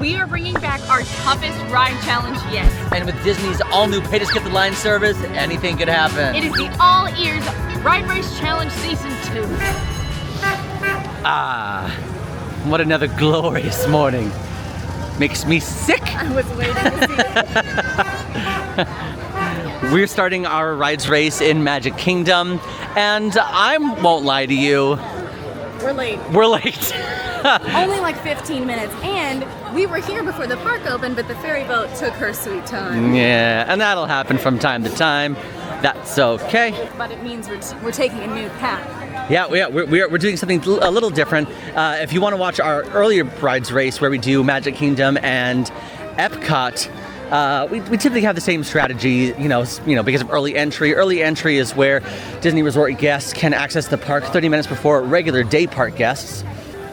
we are bringing back our toughest ride challenge yet. And with Disney's all-new Pay to Skip the Line service, anything could happen. It is the All Ears Ride Race Challenge Season 2. Ah, what another glorious morning. Makes me sick. I was waiting to see it. We're starting our rides race in Magic Kingdom, and I won't lie to you. We're late. We're late. Only like 15 minutes, and we were here before the park opened, but the ferry boat took her sweet time. Yeah, and that'll happen from time to time. That's okay. But it means we're taking a new path. Yeah, we're doing something a little different. If you want to watch our earlier rides race where we do Magic Kingdom and Epcot, we typically have the same strategy, you know, because of early entry. Early entry is where Disney Resort guests can access the park 30 minutes before regular day park guests.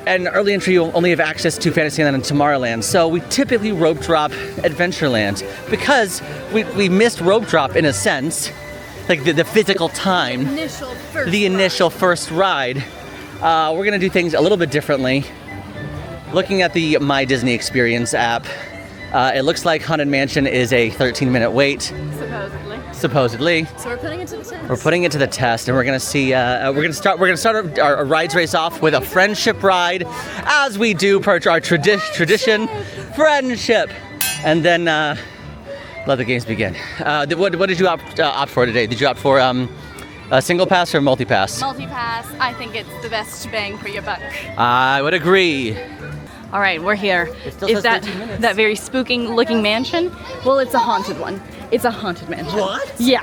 And early entry, you'll only have access to Fantasyland and Tomorrowland. So we typically rope drop Adventureland because we missed rope drop in a sense, like the physical time. The initial first ride. We're gonna do things a little bit differently. Looking at the My Disney Experience app, it looks like Haunted Mansion is a 13-minute wait. Supposedly. So we're putting it to the test. We're putting it to the test, and we're gonna see. We're gonna start our rides race off with a friendship ride, as we do per our tradition, friendship, and then let the games begin. What did you opt for today? Did you opt for a single pass or multi-pass? Multi-pass. I think it's the best bang for your buck. I would agree. All right, we're here. Is that very spooky looking mansion? Well, it's a haunted one. It's a haunted mansion. What? Yeah.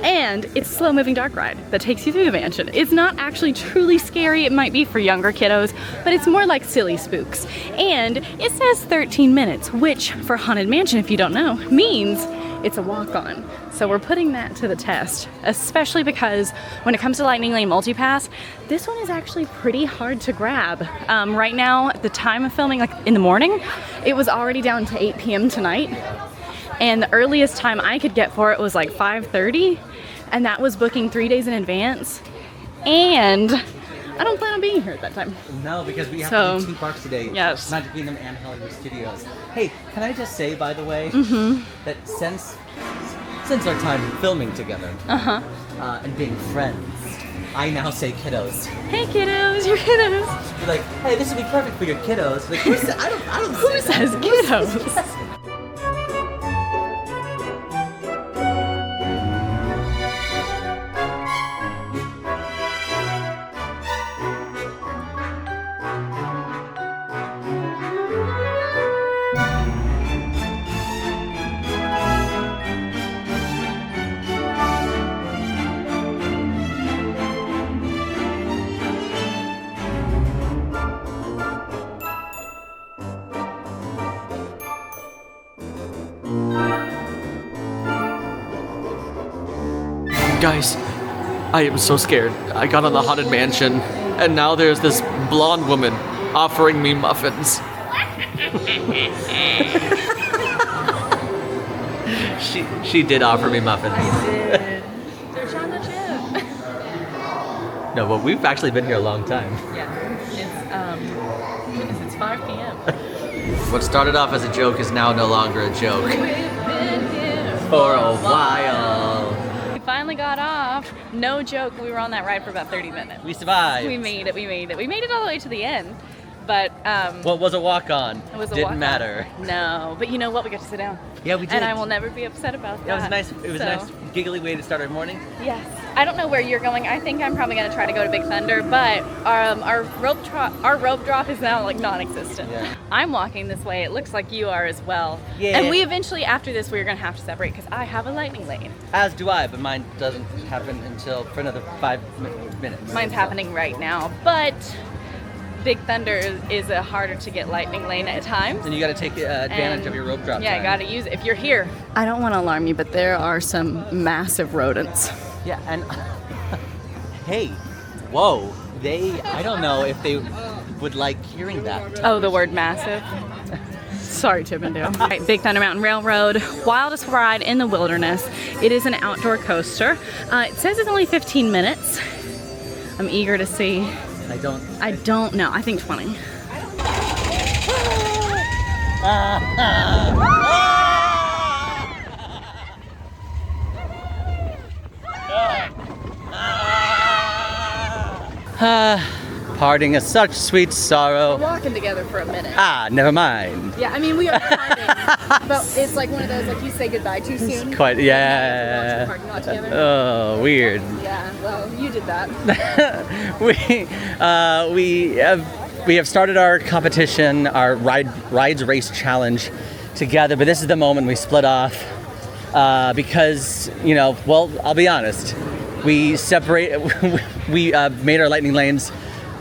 And it's a slow-moving dark ride that takes you through the mansion. It's not actually truly scary. It might be for younger kiddos, but it's more like silly spooks. And it says 13 minutes, which for Haunted Mansion, if you don't know, means it's a walk-on. So we're putting that to the test, especially because when it comes to Lightning Lane Multipass, this one is actually pretty hard to grab. Right now, at the time of filming, like in the morning, it was already down to 8 p.m. tonight. And the earliest time I could get for it was like 5:30, and that was booking 3 days in advance. And I don't plan on being here at that time. No, because we have to do 2 parks today. Yes. Magic Kingdom and Hollywood Studios. Hey, can I just say, by the way, that since our time filming together and being friends, I now say kiddos. Hey kiddos, your kiddos. You're like, hey, this would be perfect for your kiddos. Like, I don't Who says kiddos? Guys, I am so scared. I got on the Haunted Mansion, and now there's this blonde woman offering me muffins. She did offer me muffins. I did. They're chocolate chip. No, but we've actually been here a long time. Yeah, it's 5 p.m. What started off as a joke is now no longer a joke. We've been here For a while. We finally got off. No joke, we were on that ride for about 30 minutes. We survived. We made it. We made it all the way to the end. But well, it was a walk-on. It was a Didn't walk-on. matter. No, but you know what? We got to sit down. Yeah, we did. And I will never be upset about that. It was nice. It was a nice, giggly way to start our morning. Yes. I don't know where you're going. I think I'm probably going to try to go to Big Thunder, but our rope drop is now like non-existent. Yeah. I'm walking this way. It looks like you are as well. Yeah. And we eventually, after this, we're going to have to separate because I have a lightning lane. As do I, but mine doesn't happen until for another 5 minutes. Mine's happening right now, but Big Thunder is a harder to get lightning lane at times. And you got to take advantage of your rope drop. Yeah, you got to use it if you're here. I don't want to alarm you, but there are some massive rodents. Yeah, and hey, whoa, I don't know if they would like hearing that. Oh, the word massive. Sorry, Chippendale. All right, Big Thunder Mountain Railroad, wildest ride in the wilderness. It is an outdoor coaster. It says it's only 15 minutes. I'm eager to see. I don't know. I think 20. Parting is such sweet We're sorrow. walking together for a minute. Never mind. Yeah, I mean, we are parting, but it's like one of those, like, you say goodbye too soon. Quite, Walk yeah. to the parking lot together. Oh, weird. Yeah, well, you did that. We have started our competition, our rides race challenge together, but this is the moment we split off because, you know, well, I'll be honest, we made our lightning lanes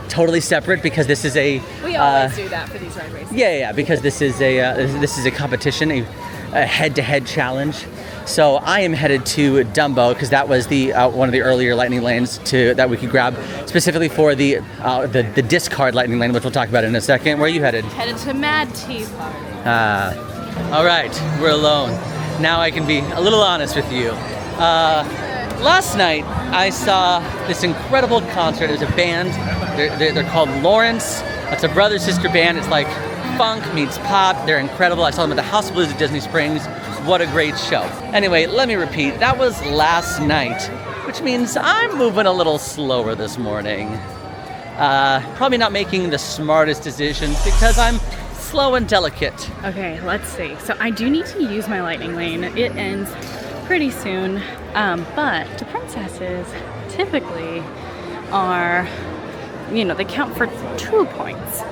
totally separate because this is a We always do that for these ride races. yeah, because this is a competition, a head-to-head challenge. So I am headed to Dumbo because that was the one of the earlier lightning lanes that we could grab specifically for the discard lightning lane, which we'll talk about in a second. Where are you headed? Headed to Mad Tea. All right, we're alone. Now I can be a little honest with you. Last night I saw this incredible concert. It was a band. They're called Lawrence. It's a brother-sister band. It's like funk meets pop. They're incredible. I saw them at the House of Blues at Disney Springs. What a great show. Anyway, let me repeat. That was last night, which means I'm moving a little slower this morning. Probably not making the smartest decisions because I'm slow and delicate. Okay, let's see. So I do need to use my lightning lane. It ends pretty soon, but the princesses typically are, you know, they count for 2 points.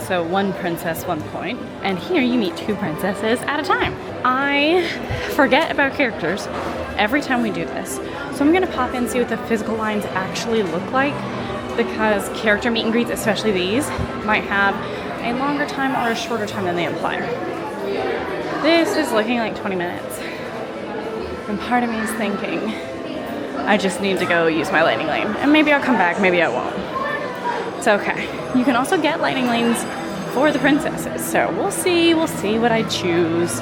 So 1 princess, 1 point. And here you meet 2 princesses at a time. I forget about characters every time we do this. So I'm gonna pop in and see what the physical lines actually look like, because character meet and greets, especially these, might have a longer time or a shorter time than they imply. This is looking like 20 minutes. And part of me is thinking, I just need to go use my lightning lane. And maybe I'll come back, maybe I won't. It's okay. You can also get lightning lanes for the princesses. So we'll see what I choose.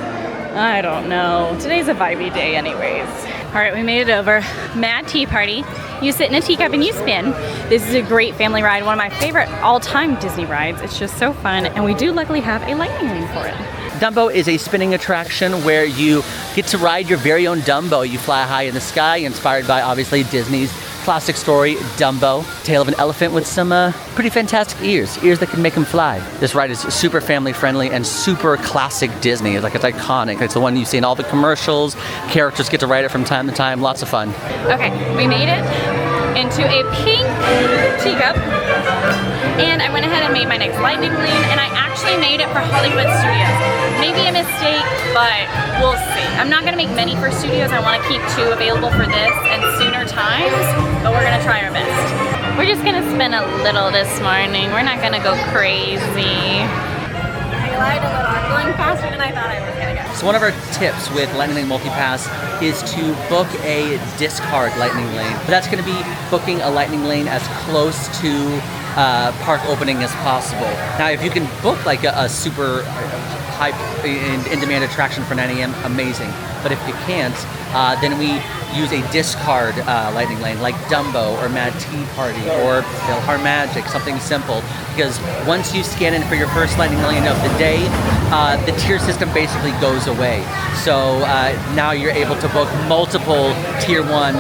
I don't know. Today's a vibey day anyways. All right, we made it over. Mad Tea Party. You sit in a teacup and you spin. This is a great family ride, one of my favorite all-time Disney rides. It's just so fun, and we do luckily have a lightning lane for it. Dumbo is a spinning attraction where you get to ride your very own Dumbo. You fly high in the sky, inspired by obviously Disney's classic story, Dumbo. Tale of an elephant with some pretty fantastic ears that can make him fly. This ride is super family friendly and super classic Disney. Like, it's iconic. It's the one you see in all the commercials. Characters get to ride it from time to time. Lots of fun. Okay, we made it into a pink teacup, and I went ahead and made my next lightning lane, and I actually made it for Hollywood Studios. Maybe a mistake, but we'll see. I'm not gonna make many for studios. I wanna keep 2 available for this and sooner times, but we're gonna try our best. We're just gonna spin a little this morning. We're not gonna go crazy. I lied a little. I'm going faster than I thought I was gonna go. So one of our tips with Lightning Lane Multipass is to book a discard lightning lane. But that's going to be booking a lightning lane as close to park opening as possible. Now, if you can book like a super high in-demand attraction for 9 a.m., amazing. But if you can't, then we use a discard lightning lane like Dumbo or Mad Tea Party or PhilharMagic, something simple. Because once you scan in for your first lightning lane of the day, the tier system basically goes away. So now you're able to book multiple tier 1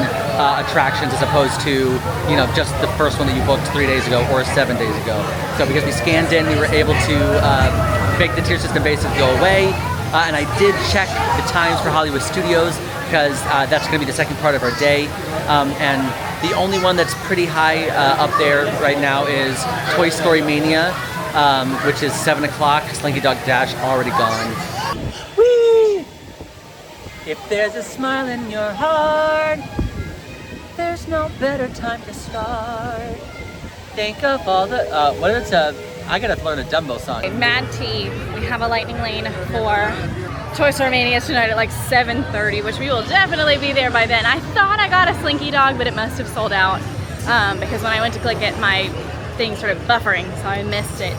attractions as opposed to, you know, just the first one that you booked 3 days ago or 7 days ago. So because we scanned in, we were able to make the tier system basically go away. And I did check the times for Hollywood Studios because that's going to be the second part of our day. And the only one that's pretty high up there right now is Toy Story Mania, which is 7 o'clock. Slinky Dog Dash already gone. Whee! If there's a smile in your heart, there's no better time to start. Think of all the what is it? I gotta learn a Dumbo song. Mad Tea, we have a lightning lane for Toy Story Mania tonight at like 7:30, which we will definitely be there by then. I thought I got a Slinky Dog, but it must have sold out because when I went to click it, my thing started buffering, so I missed it.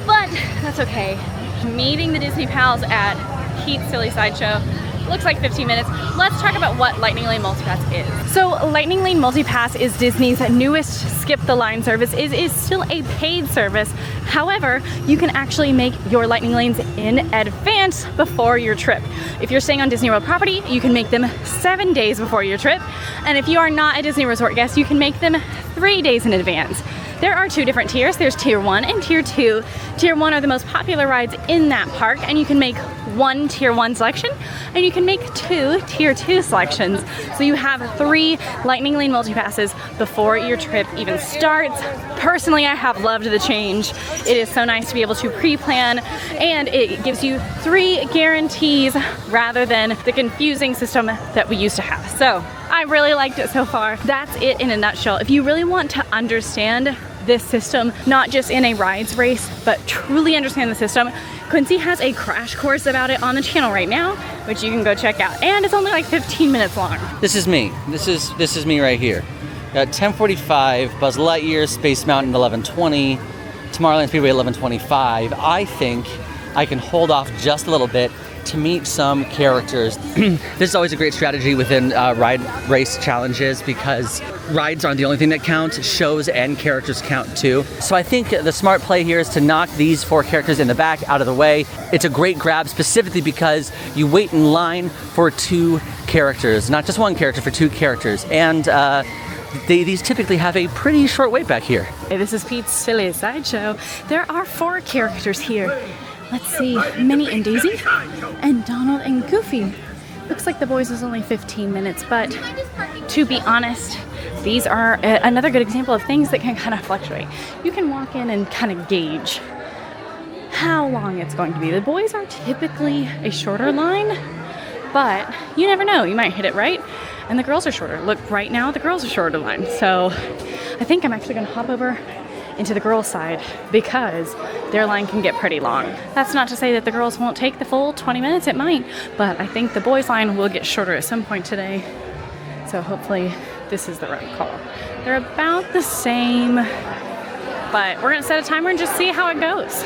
But that's okay. Meeting the Disney Pals at Heat Silly Sideshow looks like 15 minutes. Let's talk about what Lightning Lane Multipass is. So Lightning Lane Multipass is Disney's newest skip the line service. It is still a paid service. However, you can actually make your Lightning Lanes in advance before your trip. If you're staying on Disney World property, you can make them 7 days before your trip. And if you are not a Disney Resort guest, you can make them 3 days in advance. There are 2 different tiers. There's tier 1 and tier 2. Tier 1 are the most popular rides in that park, and you can make 1 tier 1 selection, and you can make 2 tier 2 selections. So you have 3 Lightning Lane Multipasses before your trip even starts. Personally, I have loved the change. It is so nice to be able to pre-plan, and it gives you 3 guarantees rather than the confusing system that we used to have. So I really liked it so far. That's it in a nutshell. If you really want to understand this system, not just in a rides race, but truly understand the system, Quincy has a crash course about it on the channel right now, which you can go check out. And it's only like 15 minutes long. This is me. This is me right here. At 10:45, Buzz Lightyear, Space Mountain 11:20, Tomorrowland Speedway 11:25. I think I can hold off just a little bit to meet some characters. This is always a great strategy within ride race challenges because rides aren't the only thing that count, shows and characters count too. So I think the smart play here is to knock these 4 characters in the back out of the way. It's a great grab specifically because you wait in line for 2 characters, not just 1 character, for 2 characters. And these typically have a pretty short wait back here. Hey, this is Pete's Silly Sideshow. There are 4 characters here. Let's see, Minnie and Daisy, and Donald and Goofy. Looks like the boys is only 15 minutes, but to be honest, these are another good example of things that can kind of fluctuate. You can walk in and kind of gauge how long it's going to be. The boys are typically a shorter line, but you never know, you might hit it right, and the girls are shorter. Look, right now the girls are shorter line, so I think I'm actually gonna hop over into the girls' side because their line can get pretty long. That's not to say that the girls won't take the full 20 minutes, it might, but I think the boys' line will get shorter at some point today. So hopefully this is the right call. They're about the same, but we're gonna set a timer and just see how it goes.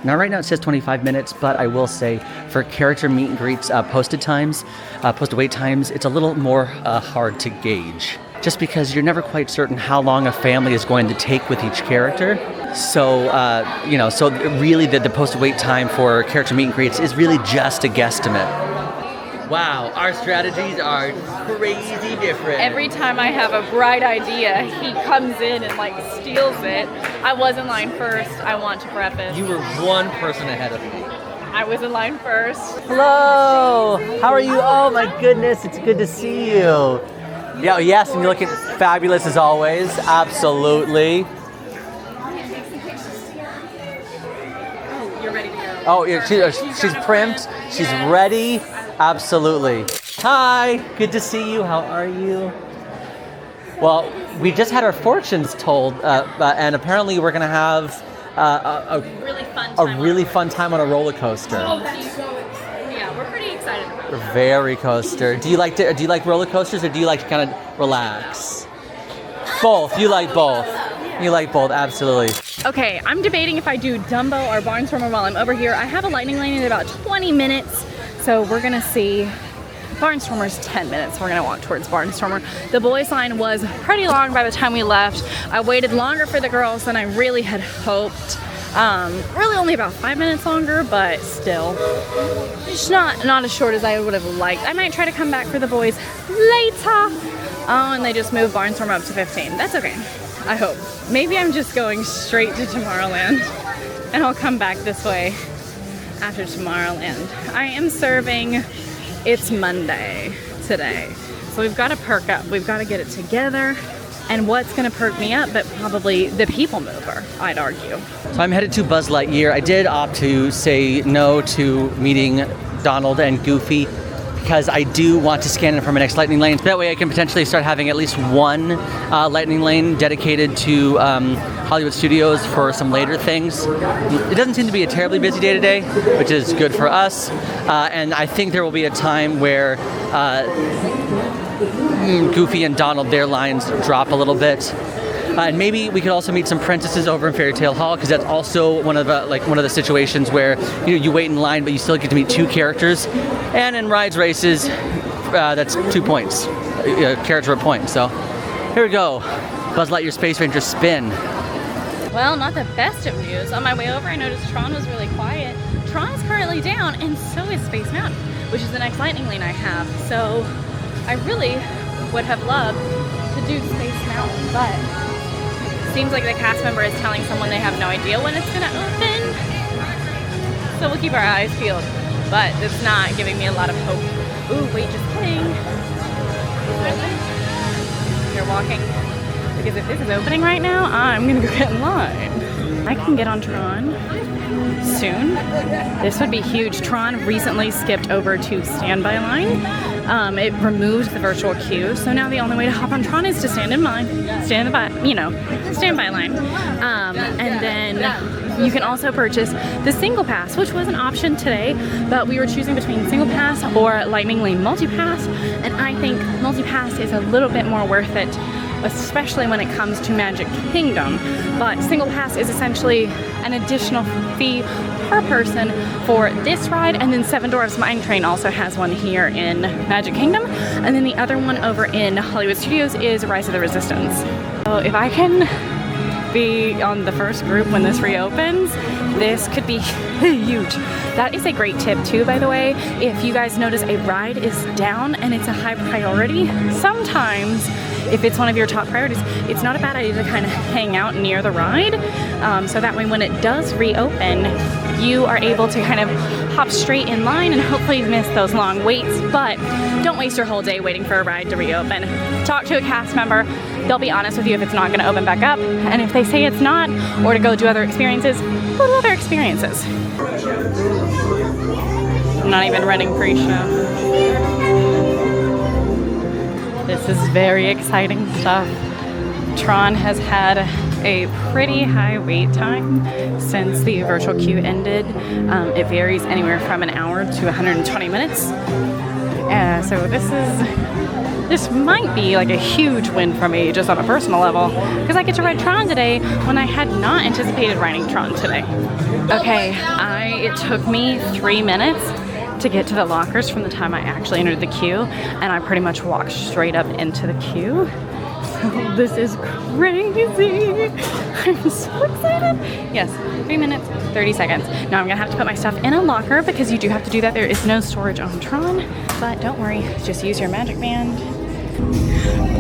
Now right now it says 25 minutes, but I will say for character meet and greets posted times, posted wait times, it's a little more hard to gauge. Just because you're never quite certain how long a family is going to take with each character. So, so really the posted wait time for character meet and greets is really just a guesstimate. Wow, our strategies are crazy different. Every time I have a bright idea, he comes in and like steals it. I was in line first, I want to preface. You were 1 person ahead of me. I was in line first. Hello, how are you? Oh my goodness, it's good to see you. Yeah, yes, and you're looking fabulous as always. Absolutely. Oh, you're ready to go. Oh, yeah, she's primed. She's ready. Absolutely. Hi, good to see you. How are you? Well, we just had our fortunes told, and apparently we're gonna have a really fun time on a roller coaster. Yeah, we're pretty excited about it. Very coaster. Do you like roller coasters or do you like to kind of relax? Both. You like both. You like both, absolutely. Okay, I'm debating if I do Dumbo or Barnstormer while I'm over here. I have a Lightning Lane in about 20 minutes, so we're gonna see. Barnstormer's 10 minutes. We're gonna walk towards Barnstormer. The boys' line was pretty long by the time we left. I waited longer for the girls than I really had hoped. Really only about 5 minutes longer, but still. It's not as short as I would have liked. I might try to come back for the boys later. Oh, and they just moved Barnstormer up to 15. That's okay, I hope. Maybe I'm just going straight to Tomorrowland and I'll come back this way after Tomorrowland. I am serving, it's Monday today. So we've got to perk up, we've got to get it together. And what's gonna perk me up, but probably the people mover, I'd argue. So I'm headed to Buzz Lightyear. I did opt to say no to meeting Donald and Goofy because I do want to scan in for my next Lightning Lane. That way I can potentially start having at least 1 Lightning Lane dedicated to Hollywood Studios for some later things. It doesn't seem to be a terribly busy day today, which is good for us. And I think there will be a time where Goofy and Donald, their lines drop a little bit. And maybe we could also meet some princesses over in Fairy Tale Hall, because that's also one of the situations where you wait in line, but you still get to meet 2 characters. And in Rides Races, that's 2 points, character a point. So here we go. Buzz Lightyear Space Ranger spin. Well, not the best of news. On my way over, I noticed Tron was really quiet. Tron is currently down, and so is Space Mountain, which is the next lightning lane I have. So I really would have loved to do Space Mountain, but it seems like the cast member is telling someone they have no idea when it's gonna open. So we'll keep our eyes peeled, but it's not giving me a lot of hope. Ooh, wait, just kidding. You're walking. Because if this is opening right now, I'm gonna go get in line. I can get on Tron soon. This would be huge. Tron recently skipped over to standby line. It removed the virtual queue, so now the only way to hop on Tron is to stand in line, standby line. And then you can also purchase the single pass, which was an option today, but we were choosing between single pass or Lightning Lane multi-pass, and I think multi-pass is a little bit more worth it, especially when it comes to Magic Kingdom. But single pass is essentially an additional fee per person for this ride, and then Seven Dwarfs Mine Train also has one here in Magic Kingdom, and then the other one over in Hollywood Studios is Rise of the Resistance. So if I can be on the first group when this reopens, this could be huge. That is a great tip too, by the way. If you guys notice a ride is down and it's a high priority, sometimes if it's one of your top priorities, it's not a bad idea to kind of hang out near the ride. So that way when it does reopen, you are able to kind of hop straight in line and hopefully miss those long waits, but don't waste your whole day waiting for a ride to reopen. Talk to a cast member. They'll be honest with you if it's not gonna open back up, and if they say it's not, or to go do other experiences, go to other experiences. I'm not even running pre-show. This is very exciting stuff. Tron has had a pretty high wait time since the virtual queue ended. It varies anywhere from an hour to 120 minutes. So this might be like a huge win for me just on a personal level, because I get to ride Tron today when I had not anticipated riding Tron today. Okay, it took me 3 minutes to get to the lockers from the time I actually entered the queue, and I pretty much walked straight up into the queue. So this is crazy. I'm so excited. Yes, 3 minutes, 30 seconds. Now I'm gonna have to put my stuff in a locker because you do have to do that. There is no storage on Tron, but don't worry, just use your magic band.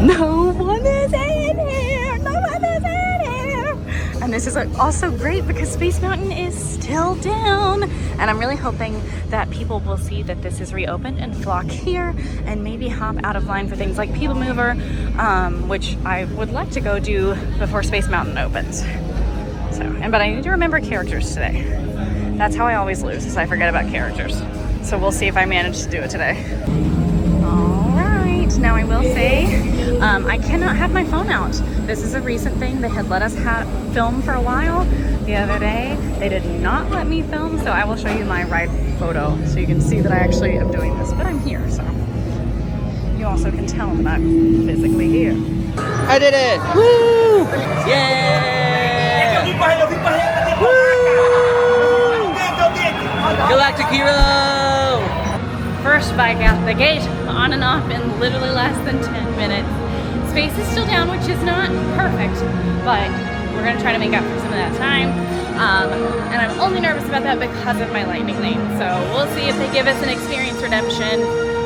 No one is in here, no one is in here. And this is also great because Space Mountain is still down. And I'm really hoping that people will see that this is reopened and flock here and maybe hop out of line for things like People Mover, which I would like to go do before Space Mountain opens. But I need to remember characters today. That's how I always lose, is I forget about characters. So we'll see if I manage to do it today. All right, now I will say, I cannot have my phone out. This is a recent thing. They had let us film for a while. The other day, they did not let me film, so I will show you my ride photo so you can see that I actually am doing this, but I'm here, so you also can tell that I'm physically here. I did it! Woo! Yeah! Woo! Galactic Hero! First bike out the gate, on and off in literally less than 10 minutes. Space is still down, which is not perfect, but we're gonna try to make up for some of that time. And I'm only nervous about that because of my lightning lane. So we'll see if they give us an experience redemption.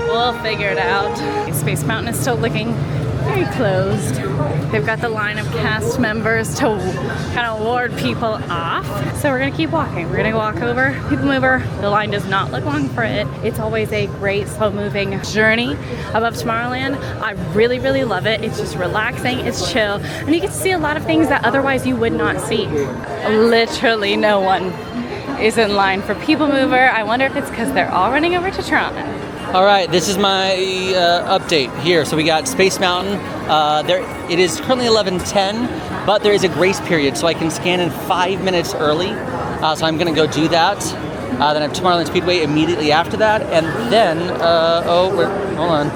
We'll figure it out. Space Mountain is still looking very closed. They've got the line of cast members to kind of ward people off. So we're gonna keep walking. We're gonna walk over People Mover. The line does not look long for it. It's always a great slow moving journey above Tomorrowland. I really, really love it. It's just relaxing, it's chill, and you get to see a lot of things that otherwise you would not see. Literally no one is in line for People Mover. I wonder if it's because they're all running over to Tron. All right, this is my update here. So we got Space Mountain. It is currently 11:10, but there is a grace period, so I can scan in 5 minutes early. So I'm gonna go do that. Then I have Tomorrowland Speedway immediately after that, and then hold on.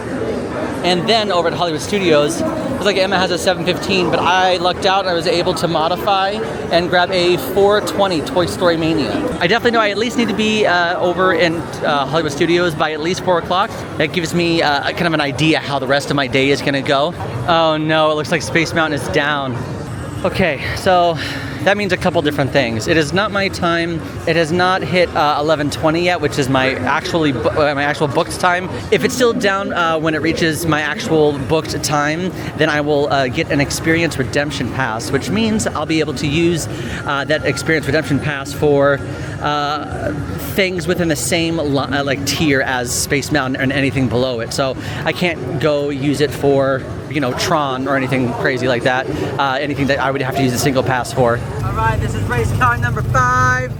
And then over at Hollywood Studios, looks like Emma has a 715, but I lucked out and I was able to modify and grab a 420 Toy Story Mania. I definitely know I at least need to be over in Hollywood Studios by at least 4 o'clock. That gives me kind of an idea how the rest of my day is gonna go. Oh no, it looks like Space Mountain is down. Okay, so that means a couple different things. It is not my time. It has not hit 11:20 yet, which is my actual booked time. If it's still down when it reaches my actual booked time, then I will get an experience redemption pass, which means I'll be able to use that experience redemption pass for things within the same like tier as Space Mountain and anything below it. So I can't go use it for, you know, Tron or anything crazy like that. Anything that I would have to use a single pass for. All right, this is race car number 5.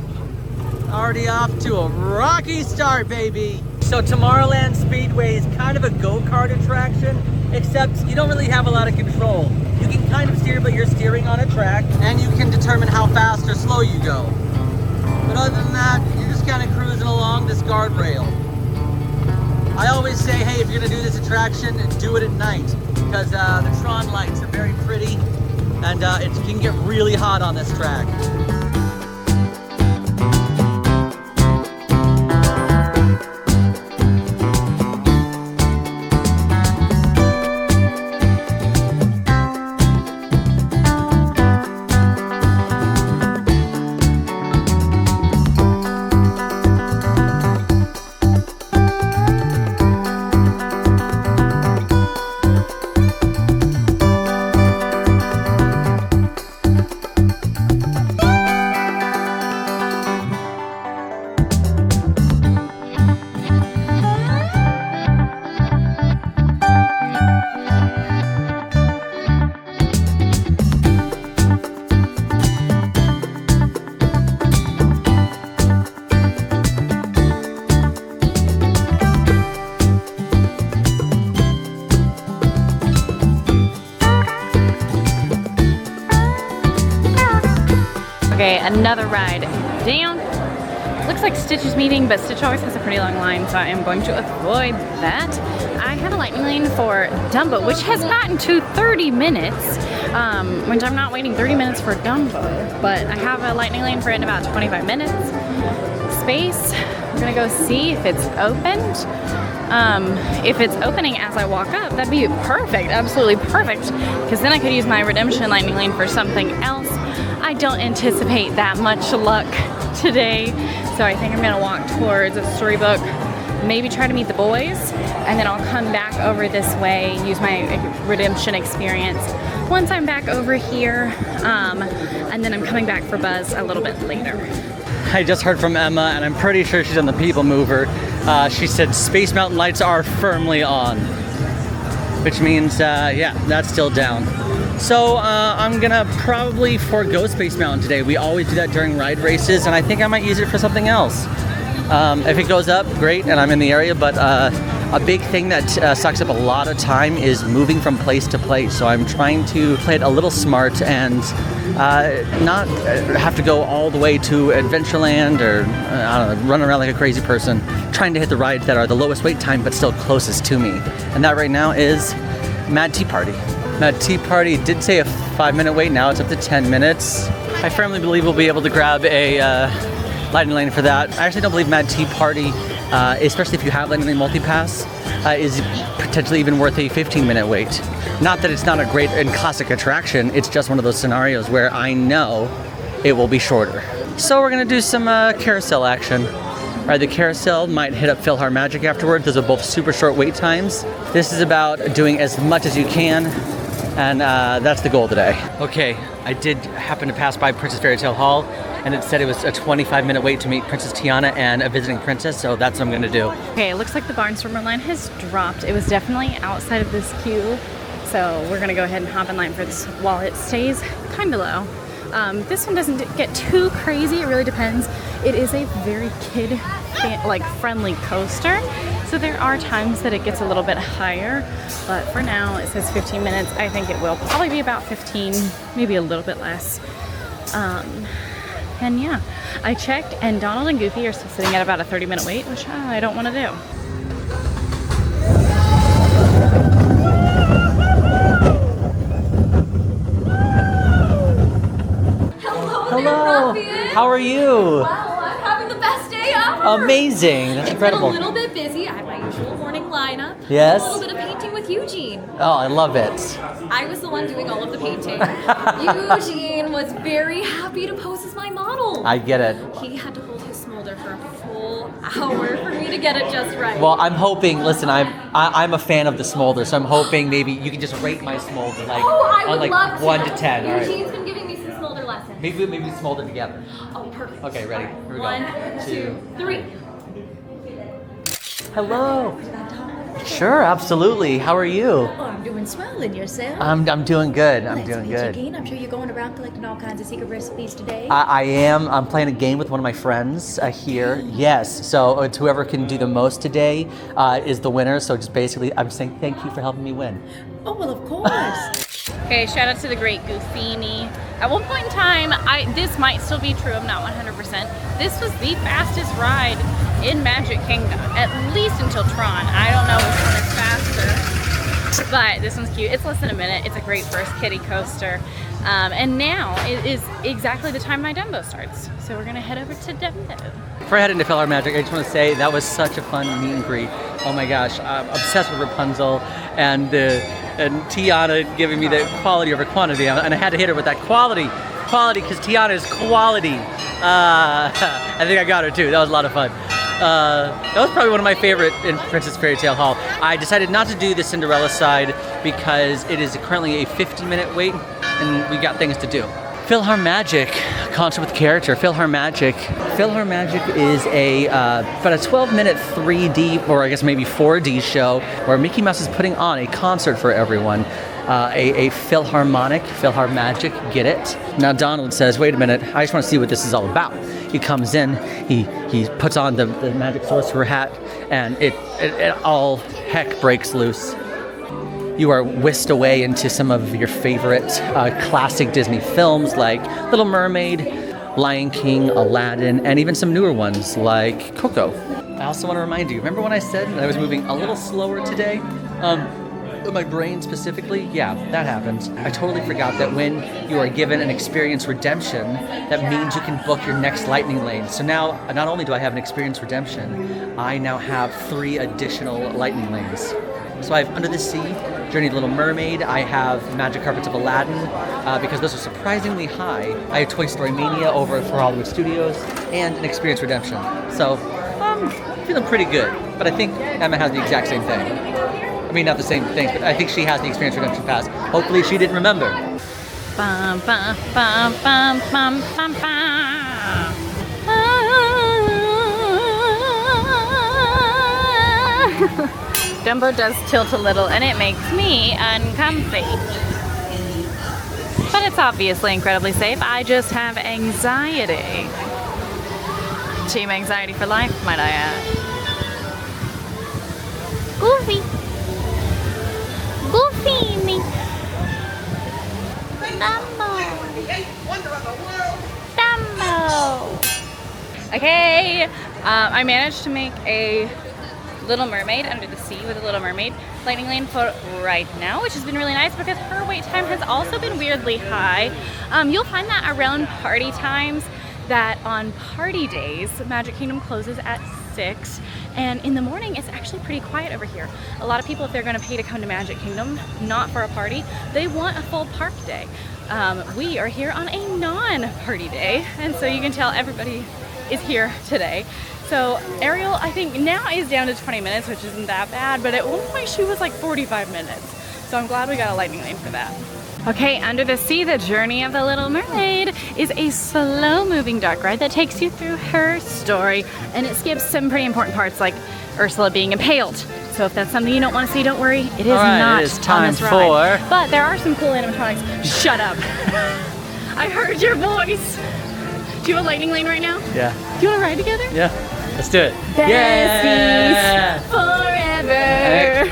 Already off to a rocky start, baby. So Tomorrowland Speedway is kind of a go-kart attraction, except you don't really have a lot of control. You can kind of steer, but you're steering on a track, and you can determine how fast or slow you go. But other than that, you're just kind of cruising along this guardrail. I always say, hey, if you're gonna do this attraction, do it at night, because the Tron lights are very pretty, and it can get really hot on this track. Okay, another ride down. Looks like Stitch is meeting, but Stitch always has a pretty long line, so I am going to avoid that. I have a lightning lane for Dumbo, which has gotten to 30 minutes, which I'm not waiting 30 minutes for Dumbo, but I have a lightning lane for it in about 25 minutes. Space, we're gonna go see if it's opened. If it's opening as I walk up, that'd be perfect, absolutely perfect, because then I could use my redemption lightning lane for something else. I don't anticipate that much luck today, so I think I'm gonna walk towards a storybook, maybe try to meet the boys, and then I'll come back over this way, use my redemption experience once I'm back over here, and then I'm coming back for Buzz a little bit later. I just heard from Emma, and I'm pretty sure she's on the People Mover. She said Space Mountain lights are firmly on, which means, yeah, that's still down. So I'm gonna probably forego Space Mountain today. We always do that during ride races, and I think I might use it for something else. If it goes up, great, and I'm in the area, but a big thing that sucks up a lot of time is moving from place to place. So I'm trying to play it a little smart and not have to go all the way to Adventureland or I don't know, run around like a crazy person, trying to hit the rides that are the lowest wait time but still closest to me. And that right now is Mad Tea Party. Mad Tea Party did say a 5-minute wait, now it's up to 10 minutes. I firmly believe we'll be able to grab a lightning lane for that. I actually don't believe Mad Tea Party, especially if you have lightning lane multipass, is potentially even worth a 15-minute wait. Not that it's not a great and classic attraction, it's just one of those scenarios where I know it will be shorter. So we're gonna do some carousel action. Right, the carousel might hit up Philhar Magic afterward. Those are both super short wait times. This is about doing as much as you can, and that's the goal today. Okay, I did happen to pass by Princess Fairy Tale Hall, and it said it was a 25-minute wait to meet Princess Tiana and a visiting princess, so that's what I'm gonna do. Okay, it looks like the Barnstormer line has dropped. It was definitely outside of this queue, so we're gonna go ahead and hop in line for this while it stays kind of low. This one doesn't get too crazy, it really depends. It is a very friendly coaster, so there are times that it gets a little bit higher, but for now it says 15 minutes. I think it will probably be about 15, maybe a little bit less. And yeah, I checked and Donald and Goofy are still sitting at about a 30-minute wait, which I don't want to do. Ruffian. How are you? Wow, I'm having the best day ever. Amazing. That's incredible. It's been a little bit busy. I have my usual morning lineup. Yes. A little bit of painting with Eugene. Oh, I love it. I was the one doing all of the painting. Eugene was very happy to pose as my model. I get it. He had to hold his smolder for a full hour for me to get it just right. Well, I'm hoping. Listen, I'm a fan of the smolder, so I'm hoping maybe you can just rate my smolder like I on would like love to. 1 to 10. All Eugene's right. been giving me some smolder lessons. Maybe we smolder together. Oh, perfect. Okay, ready? Here we go. 1, 2, 3. Hello. Sure, absolutely. How are you? Oh, I'm doing swell, and yourself? I'm doing good. I'm Nice to doing meet you good. again. I'm sure you're going around collecting all kinds of secret recipes today. I am. I'm playing a game with one of my friends here. Yes. So it's whoever can do the most today is the winner. So just basically, I'm saying thank you for helping me win. Oh, well, of course. Okay, shout out to the great Goofini. At one point in time, this might still be true, I'm not 100%. This was the fastest ride in Magic Kingdom, at least until Tron. I don't know which one is faster, but this one's cute. It's less than a minute. It's a great first kiddie coaster. And now it is exactly the time my Dumbo starts. So we're gonna head over to Dumbo. Before I head into PhilharMagic, I just want to say that was such a fun meet and greet. Oh my gosh, I'm obsessed with Rapunzel and Tiana giving me the quality over quantity, and I had to hit her with that quality because Tiana is quality. I think I got her too. That was a lot of fun. That was probably one of my favorite in Princess Fairy Tale Hall. I decided not to do the Cinderella side because it is currently a 50-minute wait and we got things to do. PhilharMagic, concert with character. PhilharMagic is about a 12-minute 3D, or I guess maybe 4D show where Mickey Mouse is putting on a concert for everyone. A PhilharMagic, get it? Now Donald says, wait a minute, I just want to see what this is all about. He comes in, he puts on the magic sorcerer hat, and it all heck breaks loose. You are whisked away into some of your favorite classic Disney films like Little Mermaid, Lion King, Aladdin, and even some newer ones like Coco. I also want to remind you, remember when I said that I was moving a little slower today? My brain specifically, yeah, that happens. I totally forgot that when you are given an experience redemption, that means you can book your next lightning lane. So now, not only do I have an experience redemption, I now have 3 additional lightning lanes. So I have Under the Sea, Journey of the Little Mermaid, I have Magic Carpets of Aladdin, because those are surprisingly high. I have Toy Story Mania over for Hollywood Studios, and an experience redemption. So, I'm feeling pretty good, but I think Emma has the exact same thing. I mean, not the same things, but I think she has the experience redemption pass. Hopefully she didn't remember. Bum, bum, bum, bum, bum, bum, bum. Dumbo does tilt a little and it makes me uncomfy. But it's obviously incredibly safe. I just have anxiety. Team anxiety for life, might I add. Goofy. Goofy. Dumbo. Dumbo. Okay, I managed to make a Little Mermaid Under the Sea with a Little Mermaid lightning lane for right now, which has been really nice because her wait time has also been weirdly high. You'll find that around party times, that on party days, Magic Kingdom closes at 6, and in the morning it's actually pretty quiet over here. A lot of people, if they're going to pay to come to Magic Kingdom, not for a party, they want a full park day. We are here on a non-party day, and so you can tell everybody is here today. So Ariel, I think now is down to 20 minutes, which isn't that bad, but at one point she was like 45 minutes. So I'm glad we got a lightning lane for that. Okay, Under the Sea, the Journey of the Little Mermaid is a slow-moving dark ride that takes you through her story, and it skips some pretty important parts like Ursula being impaled. So if that's something you don't want to see, don't worry, it is not it is time on this ride. for... But there are some cool animatronics. Shut up. I heard your voice. Do you have a lightning lane right now? Yeah. Do you want to ride together? Yeah. Let's do it. Besties forever.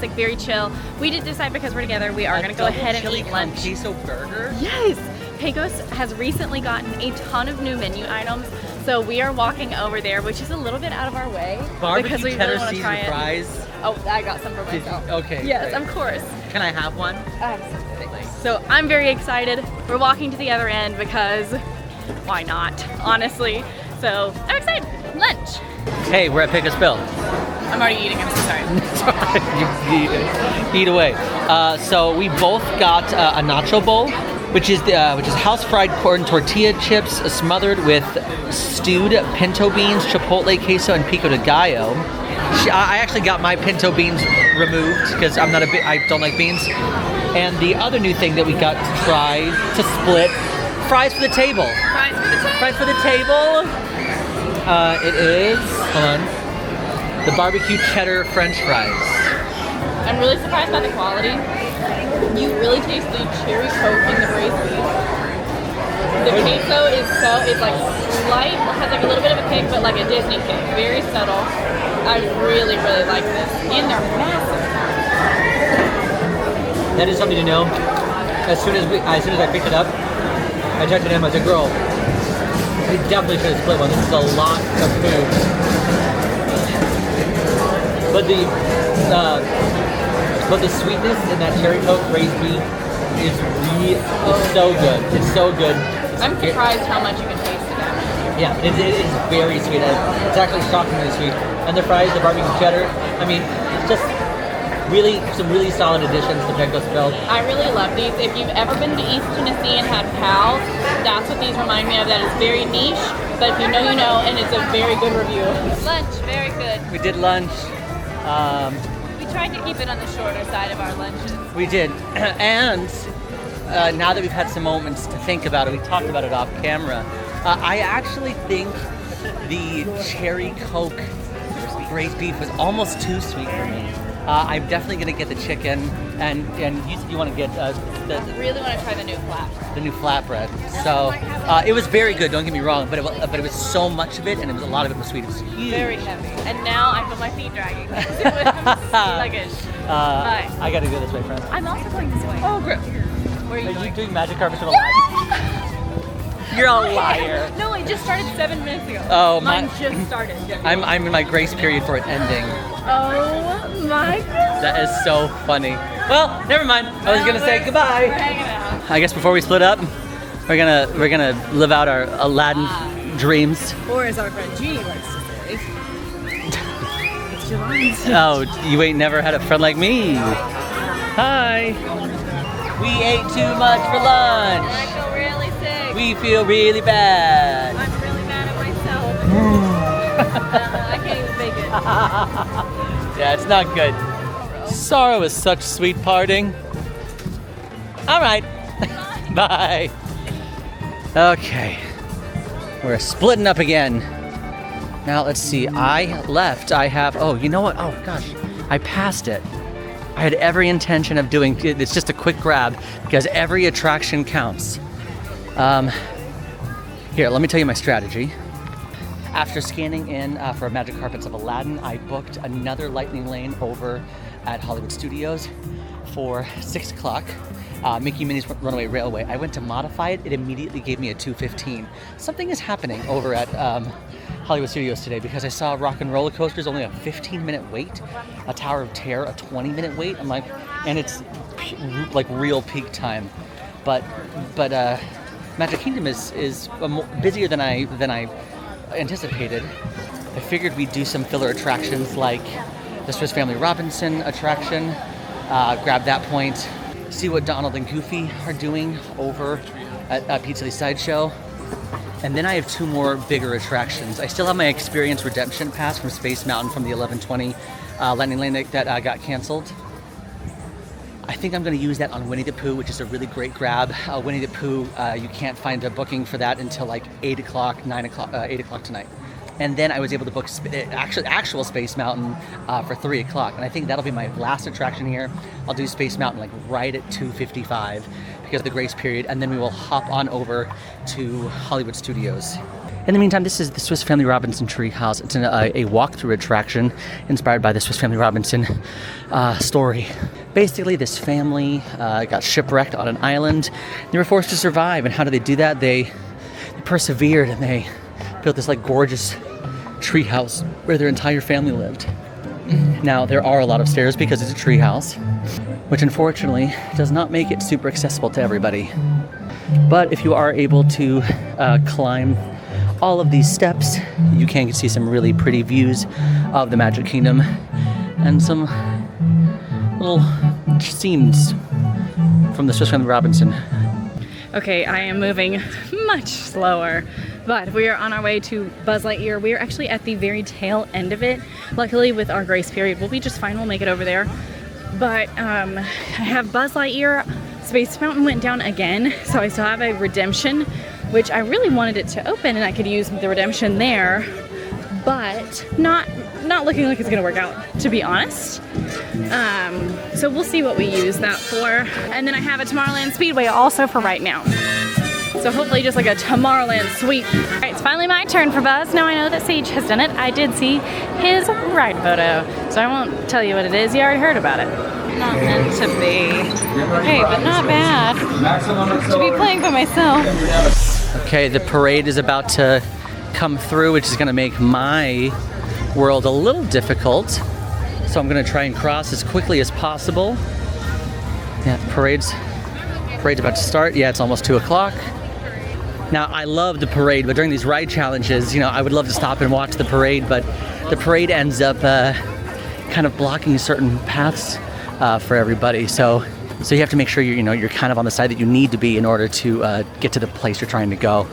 classic, very chill. We did decide because we're together, we are gonna go ahead and eat lunch. Queso burger? Yes! Pecos has recently gotten a ton of new menu items, so we are walking over there, which is a little bit out of our way. Barbecue because we cheddar really want to try Caesar it. fries. Oh, I got some for Did you? myself. Okay, Yes, great. of course. Can I have one? Absolutely. So I'm very excited. We're walking to the other end because why not, honestly. So I'm excited. Lunch. Hey, we're at Pecos Bill. I'm already eating, I'm so sorry. you eat away. So we both got a nacho bowl, which is house fried corn tortilla chips smothered with stewed pinto beans, chipotle queso, and pico de gallo. I actually got my pinto beans removed because I don't like beans. And the other new thing that we got to try to split, fries for the table. Fries for the table. Fries for the table. It is, hold on, the barbecue cheddar French fries. I'm really surprised by the quality. You really taste the cherry coke in the braised beef. The queso is like slight, has like a little bit of a kick, but like a Disney kick. Very subtle. I really, really like this. And they're massive. That is something to know. As soon as I picked it up, I checked it in. I said, "Girl, we definitely should have split one. This is a lot of food." But the sweetness in that cherry coke braised beef is so good. It's so good. I'm surprised how much you can taste it actually. Yeah, it is very sweet. It's actually shockingly sweet. And the fries, the barbecue cheddar. I mean, it's just some really solid additions to Pecos Bill. I really love these. If you've ever been to East Tennessee and had pals, that's what these remind me of. That is very niche, but if you know, you know, and it's a very good review. Lunch, very good. We did lunch. We tried to keep it on the shorter side of our lunches. We did. And now that we've had some moments to think about it, we talked about it off camera. I actually think the cherry coke braised beef was almost too sweet for me. I'm definitely gonna get the chicken, and you said you want to get I really want to try the new flatbread. the new flatbread. So it was very good. Don't get me wrong, but it was so much of it, and a lot of it was sweet. It was huge. Very heavy. And now I feel my feet dragging. It was sluggish. Bye. I gotta go this way, friend. I'm also going this way. Oh, great. Where are you Are going? you doing magic carpets with a light? You're a liar. No, it just started 7 minutes ago. Oh, Mine just started. I'm in my grace period for it ending. Oh my goodness. That is so funny. Well, never mind. I was gonna say We're goodbye. hanging out. I guess before we split up, we're gonna live out our Aladdin dreams. Or as our friend Jeannie likes to say, it's Javon's. Oh, you ain't never had a friend like me. Hi. We ate too much for lunch. I feel really sick. We feel really bad. I'm really mad at myself. I can't even make it. Yeah, it's not good. Sorrow is such sweet parting. All right. Bye. Okay. We're splitting up again. Now let's see. I left. I have. Oh, you know what? Oh gosh, I passed it. I had every intention of doing. It's just a quick grab because every attraction counts. Here, let me tell you my strategy. After scanning in for Magic Carpets of Aladdin, I booked another lightning lane over at Hollywood Studios for 6 o'clock. Mickey Minnie's Runaway Railway. I went to modify it. It immediately gave me a 2:15. Something is happening over at Hollywood Studios today because I saw Rock and Roller Coasters only a 15-minute wait, a Tower of Terror a 20-minute wait. I'm like, and it's like real peak time. But Magic Kingdom is busier than I anticipated. I figured we'd do some filler attractions like the Swiss Family Robinson attraction, grab that point, see what Donald and Goofy are doing over at Pizza Sideshow. And then I have 2 more bigger attractions. I still have my Experience Redemption Pass from Space Mountain from the 1120 Lightning Lane that got canceled. I think I'm going to use that on Winnie the Pooh, which is a really great grab. Winnie the Pooh, you can't find a booking for that until like 8 o'clock tonight. And then I was able to book actual Space Mountain for 3 o'clock. And I think that'll be my last attraction here. I'll do Space Mountain like right at 2:55 because of the grace period. And then we will hop on over to Hollywood Studios. In the meantime, this is the Swiss Family Robinson Treehouse. It's a walkthrough attraction inspired by the Swiss Family Robinson story. Basically, this family got shipwrecked on an island. They were forced to survive, and how did they do that? They persevered, and they built this like gorgeous treehouse where their entire family lived. Now, there are a lot of stairs because it's a treehouse, which unfortunately does not make it super accessible to everybody. But if you are able to climb all of these steps, you can see some really pretty views of the Magic Kingdom and some little scenes from the Swiss Family Robinson. Okay, I am moving much slower, but we are on our way to Buzz Lightyear. We are actually at the very tail end of it. Luckily, with our grace period, we'll be just fine. We'll make it over there. But I have Buzz Lightyear. Space Mountain went down again, so I still have a redemption, which I really wanted it to open and I could use the redemption there, but not looking like it's gonna work out, to be honest. So we'll see what we use that for. And then I have a Tomorrowland Speedway also for right now. So hopefully just like a Tomorrowland sweep. All right, it's finally my turn for Buzz. Now I know that Sage has done it. I did see his ride photo, so I won't tell you what it is. You already heard about it. Not meant to be. Okay, but not bad to be playing by myself. Okay, the parade is about to come through, which is gonna make my world a little difficult. So I'm gonna try and cross as quickly as possible. Yeah, parade's about to start. Yeah, it's almost 2 o'clock. Now, I love the parade, but during these ride challenges, you know, I would love to stop and watch the parade, but the parade ends up kind of blocking certain paths for everybody. So you have to make sure you're kind of on the side that you need to be in order to get to the place you're trying to go.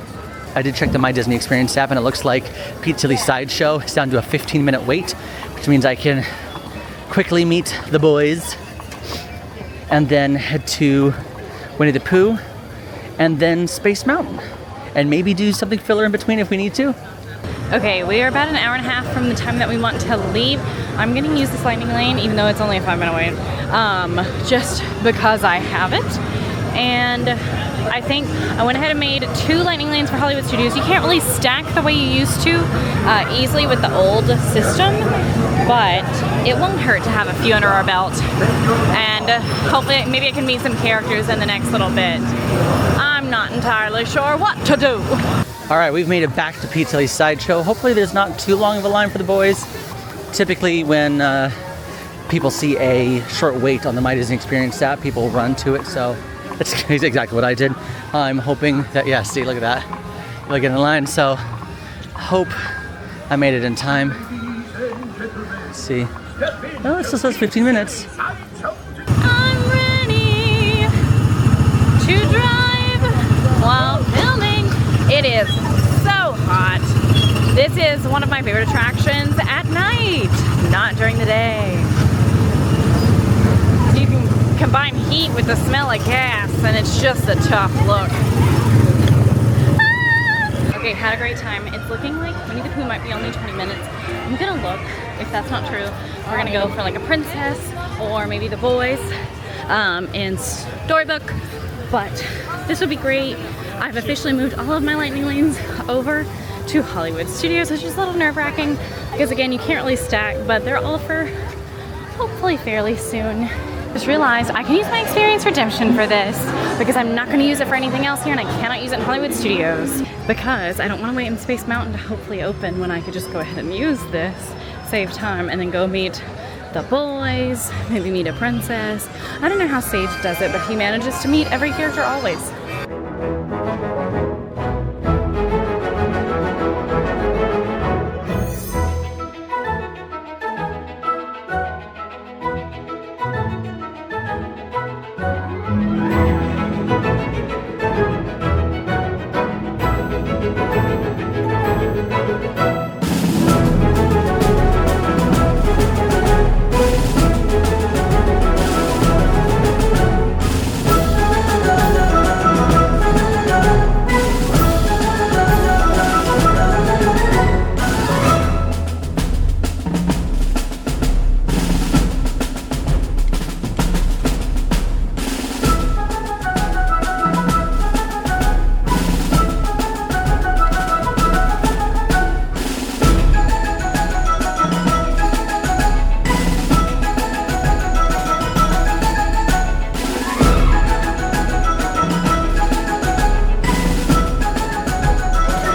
I did check the My Disney Experience app, and it looks like Pete Tilly's Sideshow is down to a 15-minute wait, which means I can quickly meet the boys and then head to Winnie the Pooh and then Space Mountain, and maybe do something filler in between if we need to. Okay, we are about an hour and a half from the time that we want to leave. I'm gonna use this lightning lane, even though it's only a 5-minute wait, just because I have it. And I think I went ahead and made 2 lightning lanes for Hollywood Studios. You can't really stack the way you used to easily with the old system, but it won't hurt to have a few under our belt. And hopefully, maybe I can meet some characters in the next little bit. I'm not entirely sure what to do. All right, we've made it back to Pete Tilly's Sideshow. Hopefully there's not too long of a line for the boys. Typically when people see a short wait on the My Disney Experience app, people run to it, so that's exactly what I did. I'm hoping that, yeah, see, look at that. Look at the line, so hope I made it in time. Let's see. Oh, it still says 15 minutes. I'm ready to drive while filming. It is so hot. This is one of my favorite attractions at night, not during the day. You can combine heat with the smell of gas, and it's just a tough look. Ah! Okay, had a great time. It's looking like Winnie the Pooh might be only 20 minutes. I'm gonna look. If that's not true, we're gonna go for like a princess or maybe the boys in Storybook. But this would be great. I've officially moved all of my lightning lanes over to Hollywood Studios, which is a little nerve-wracking because again, you can't really stack, but they're all for hopefully fairly soon. Just realized I can use my experience redemption for this because I'm not going to use it for anything else here, and I cannot use it in Hollywood Studios because I don't want to wait in Space Mountain to hopefully open when I could just go ahead and use this, save time, and then go meet the boys, maybe meet a princess. I don't know how Sage does it, but he manages to meet every character always.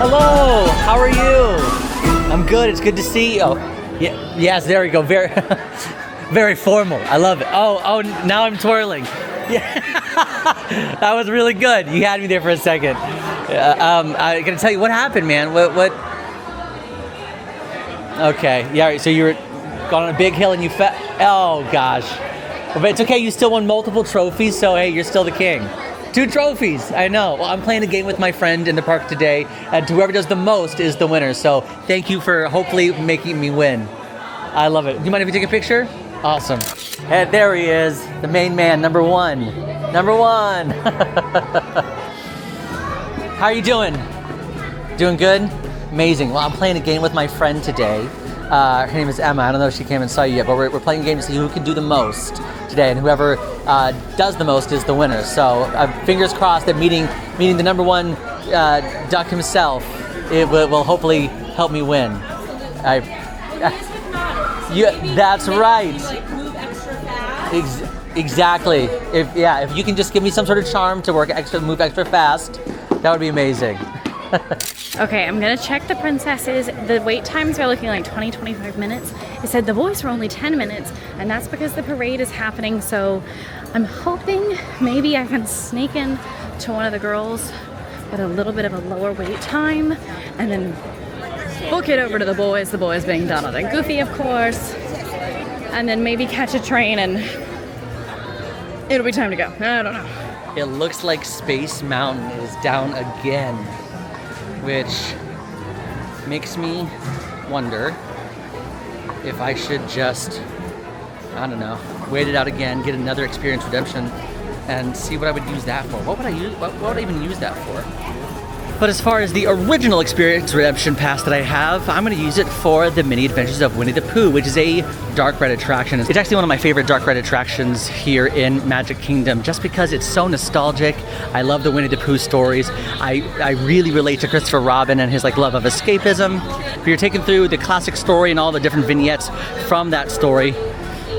Hello, how are you? I'm good, it's good to see you. Oh, yeah, yes, there we go. Very, very formal. I love it. Oh, now I'm twirling. Yeah, that was really good. You had me there for a second. I gotta tell you, what happened, man? What? Okay, yeah, so you were going on a big hill and you fell. Oh, gosh. But it's okay, you still won multiple trophies, so hey, you're still the king. 2 trophies, I know. Well, I'm playing a game with my friend in the park today, and whoever does the most is the winner. So thank you for hopefully making me win. I love it. Do you mind if we take a picture? Awesome. And there he is, the main man, number 1. Number 1. How are you doing? Doing good? Amazing. Well, I'm playing a game with my friend today. Her name is Emma. I don't know if she came and saw you yet, but we're playing a game to see who can do the most today, and whoever does the most is the winner. So fingers crossed that meeting the number 1 duck himself, it will hopefully help me win. That's right. Move extra fast. Exactly. If you can just give me some sort of charm to move extra fast, that would be amazing. Okay, I'm gonna check the princesses. The wait times are looking like 20-25 minutes. It said the boys were only 10 minutes, and that's because the parade is happening. So I'm hoping maybe I can sneak in to one of the girls with a little bit of a lower wait time, and then book it over to the boys being Donald and Goofy, of course, and then maybe catch a train and it'll be time to go. I don't know. It looks like Space Mountain is down again, which makes me wonder if I should just, I don't know, wait it out again, get another experience redemption, and see what I would use that for. What would I even use that for? But as far as the original experience redemption pass that I have, I'm going to use it for the mini adventures of Winnie the Pooh, which is a dark ride attraction. It's actually one of my favorite dark ride attractions here in Magic Kingdom, just because it's so nostalgic. I love the Winnie the Pooh stories. I really relate to Christopher Robin and his love of escapism. If you're taken through the classic story and all the different vignettes from that story,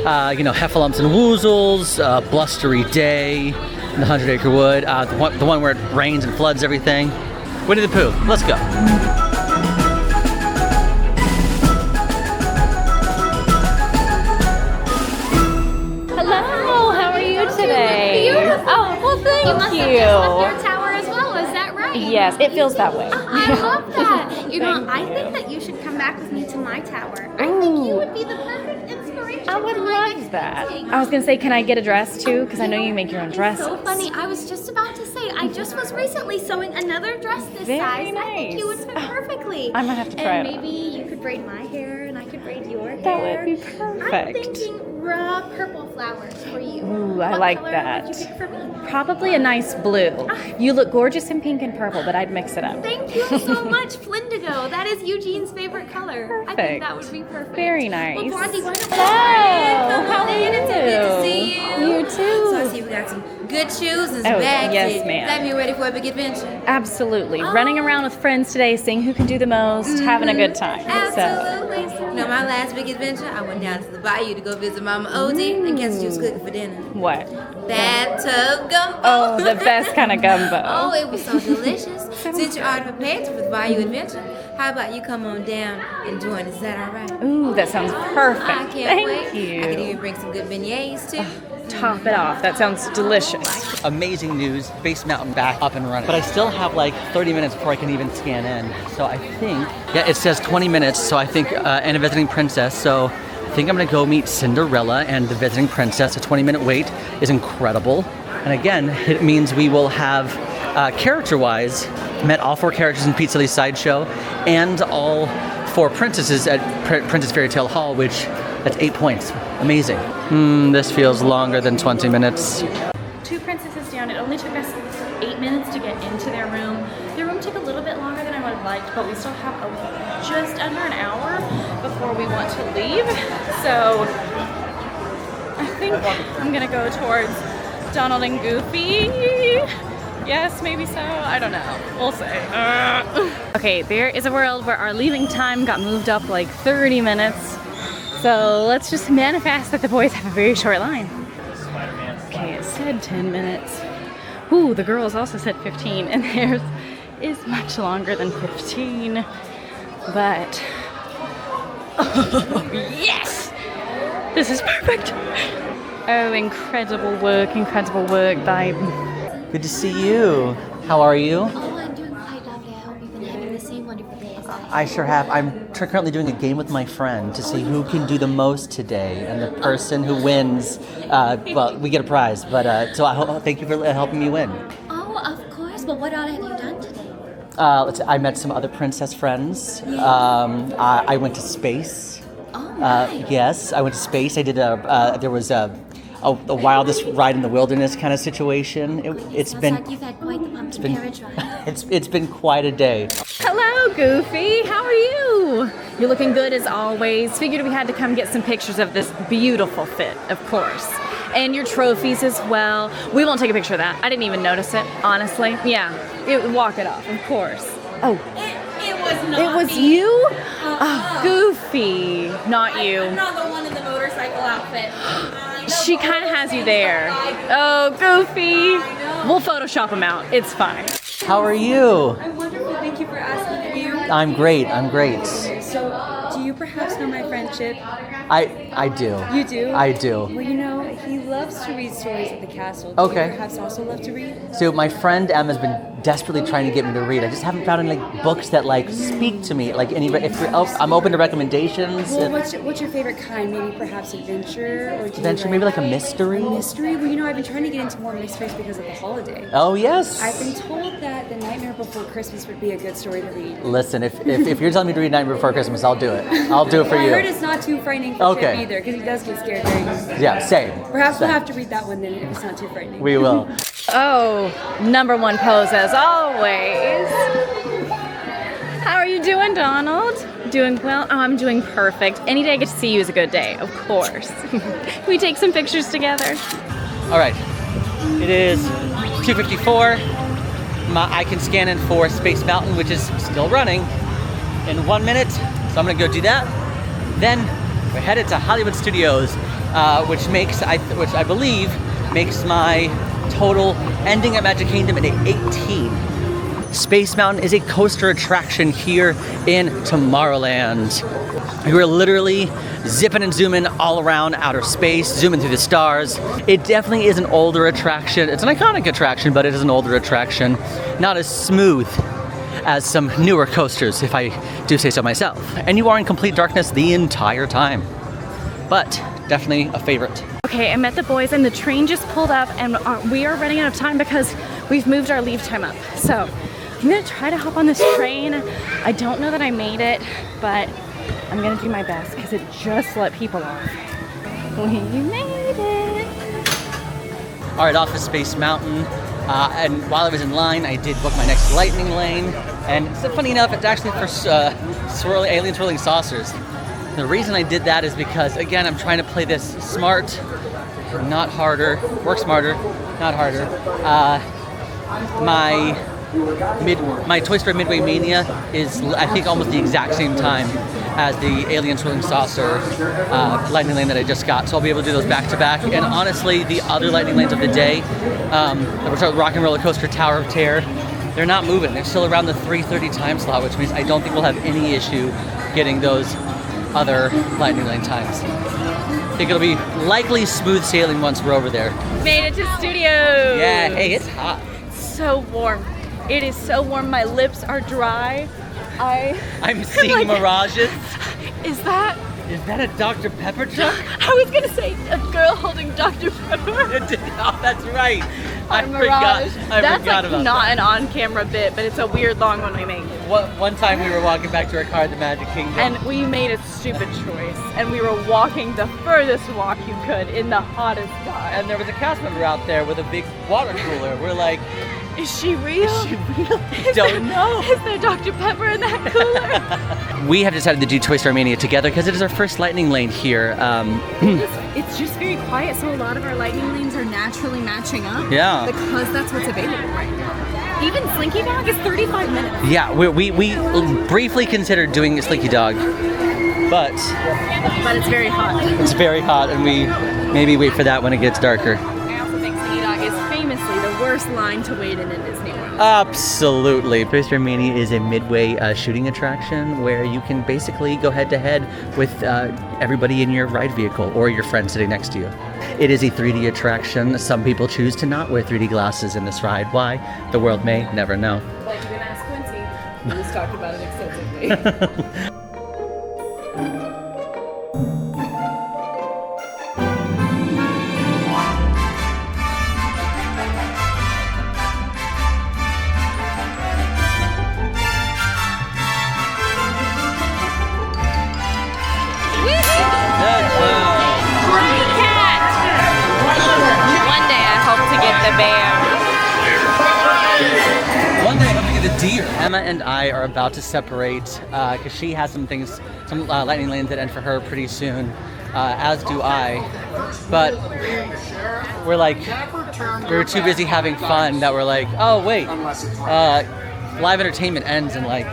Heffalumps and Woozles, Blustery Day, the 100 Acre Wood, the one where it rains and floods everything. Winnie the Pooh, let's go. Hello, how are you today? Beautiful. Oh, well, thank You must have just left your tower as well, is that right? Yes, it feels that way. I love that. I Thank think that you should come back with me to my tower. I think you would be the perfect inspiration. I would for my love next that. painting. I was gonna say, can I get a dress too? Because I know you make your own dresses. So funny. I was just about to say, I just was recently sewing another dress this Very size. I think you would nice. fit perfectly. I might have to try and it on. maybe you could braid my hair and I could braid your hair. That would be I'm perfect. thinking raw purple flowers for you. Ooh, I What like color that. would you pick for me? Probably a nice blue. You look gorgeous in pink and purple, but I'd mix it up. Thank you so much, Flindigo. That is Eugene's favorite color. I think that would be perfect. Very nice. Well, Blondie, why don't Hello, how are in? It's so good to see you. You too. So I see we got some good shoes and Oh, some bags. yes, here. ma'am. That mean you're ready for a big adventure? Absolutely. Running around with friends today, seeing who can do the most, having a good time. So, Absolutely. You know, my last big adventure, I went down to the bayou to go visit Mama Odie and guess what she was cooking for dinner? what? Bathtub gumbo. Oh, the best kind of gumbo. Oh, it was so delicious. Since you're already prepared for the bayou adventure, how about you come on down and join us? Is that all right? Ooh, that sounds perfect. I can't Thank wait. you. I can even bring some good beignets too. Top it off. That sounds delicious. Amazing news, Space Mountain back up and running. But I still have 30 minutes before I can even scan in. So I think, it says 20 minutes, so I think, and a visiting princess, so I think I'm gonna go meet Cinderella and the visiting princess. A 20-minute wait is incredible. And again, it means we will have, character-wise, met all 4 characters in Pete Silly's Sideshow and all 4 princesses at Princess Fairy Tale Hall, which, that's 8 points. Amazing. This feels longer than 20 minutes. 2 princesses down. It only took us 8 minutes to get into their room. Their room took a little bit longer than I would have liked, but we still have just under an hour before we want to leave. So I think I'm gonna go towards Donald and Goofy. Yes, maybe so. I don't know. We'll see. Okay, there is a world where our leaving time got moved up 30 minutes. So let's just manifest that the boys have a very short line. Okay, it said 10 minutes. Ooh, the girls also said 15. And there's is much longer than 15, but yes! This is perfect! Oh, incredible work, babe. Good to see you. How are you? Oh, I'm doing quite lovely. I hope you've been having the same wonderful day as I. I sure have. I'm currently doing a game with my friend to see who can do the most today, and the person who wins, well, we get a prize. But so thank you for helping me win. Oh, of course. But what all have you done today? I met some other princess friends. I went to space. Oh, Yes, I went to space. I did there was the wildest ride in the wilderness kind of situation. It's sounds been like you've had quite the pumpkin carriage ride. it's been quite a day. Hello, Goofy. How are you? You're looking good as always. Figured we had to come get some pictures of this beautiful fit, of course. And your trophies as well. We won't take a picture of that. I didn't even notice it, honestly. Yeah, walk it off, of course. Oh. It was not It was me. you? Oh, Goofy. Not you. I'm not the one in the motorcycle outfit. She kind of has you there. Oh, Goofy. We'll Photoshop him out. It's fine. How are you? I'm wonderful. Thank you for asking. You? I'm great. I'm great. So, do you perhaps know my friend Chip? I do. You do? I do. Well, you know, he loves to read stories at the castle. Do Okay. you perhaps also love to read? So my friend Em has been desperately trying to get me to read. I just haven't found any books that speak to me. I'm open to recommendations. Well, what's your favorite kind? Maybe perhaps adventure or do you Adventure, maybe like a mystery. mystery? Well, you know, I've been trying to get into more mysteries because of the holiday. Oh yes. I've been told that The Nightmare Before Christmas would be a good story to read. Listen, if you're telling me to read Nightmare Before Christmas, I'll do it. I'll do it for I you. heard it's not too frightening for Okay. Chip either, because he does get scared very easily. Yeah, same. Perhaps we'll Same. have to read that one then if it's not too frightening. We will. Oh, number one pose as always. How are you doing, Donald? Doing well? Oh, I'm doing perfect. Any day I get to see you is a good day, of course. We take some pictures together. All right. It is 2:54. I can scan in for Space Mountain, which is still running, in 1 minute. So I'm gonna go do that. Then we're headed to Hollywood Studios, which I believe makes my total ending at Magic Kingdom at 18. Space Mountain is a coaster attraction here in Tomorrowland. We were literally zipping and zooming all around outer space, zooming through the stars. It definitely is an older attraction. It's an iconic attraction, but it is an older attraction. Not as smooth as some newer coasters, if I do say so myself. And you are in complete darkness the entire time. But definitely a favorite. Okay, I met the boys and the train just pulled up and we are running out of time because we've moved our leave time up. So I'm gonna try to hop on this train. I don't know that I made it, but I'm gonna do my best because it just let people off. We made it. All right, off of Space Mountain. And while I was in line, I did book my next lightning lane. And so funny enough, it's actually for alien swirling saucers. The reason I did that is because, again, I'm trying to play this smart, not harder, work smarter, not harder. My Toy Story Midway Mania is, I think, almost the exact same time as the Alien Swirling Saucer lightning lane that I just got. So I'll be able to do those back to back. And honestly, the other lightning lanes of the day, which are Rock and Roller Coaster Tower of Terror, they're not moving. They're still around the 3:30 time slot, which means I don't think we'll have any issue getting those other lightning lane times. I think it'll be likely smooth sailing once we're over there. Made it to studios. Yeah, hey, it's hot. So warm. It is so warm. My lips are dry. I'm seeing mirages. Is that? Is that a Dr. Pepper truck? I was gonna say a girl holding Dr. Pepper. Oh, that's right. I Mirage. That's forgot like about not that. an on-camera bit, but it's a weird long one we made. One time we were walking back to our car at the Magic Kingdom. And we made a stupid choice, and we were walking the furthest walk you could in the hottest guy. And there was a cast member out there with a big water cooler. We're like, Is she real? is she real? Don't know. Is there Dr. Pepper in that cooler? We have decided to do Toy Story Mania together because it is our first lightning lane here. It's just very quiet, so a lot of our lightning lanes are naturally matching up. Yeah. Because that's what's available right now. Even Slinky Dog is 35 minutes. Yeah, we briefly considered doing a Slinky Dog, but But it's very hot. it's very hot and we maybe wait for that when it gets darker. I also think Slinky Dog is famously the worst line to wait in Disney World. Absolutely. Booster Mania is a midway shooting attraction where you can basically go head to head with everybody in your ride vehicle or your friend sitting next to you. It is a 3D attraction. Some people choose to not wear 3D glasses in this ride. Why? The world may never know. Like you can ask Quincy. He's talked about it extensively. One day I hope to get the bear. One day I'm gonna get a deer. Emma and I are about to separate because she has some lightning lanes that end for her pretty soon, as do I. But we're like, we were too busy having fun that we're like, oh wait, live entertainment ends in like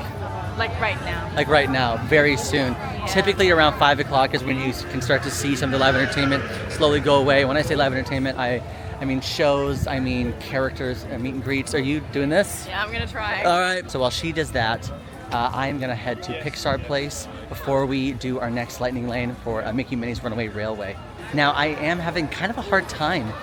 right now, very soon. Typically around 5 o'clock is when you can start to see some of the live entertainment slowly go away. When I say live entertainment, I mean shows, I mean characters, meet and greets. Are you doing this? Yeah, I'm gonna try. All right. So while she does that, I'm gonna head to Pixar Place before we do our next lightning lane for Mickey Minnie's Runaway Railway. Now I am having kind of a hard time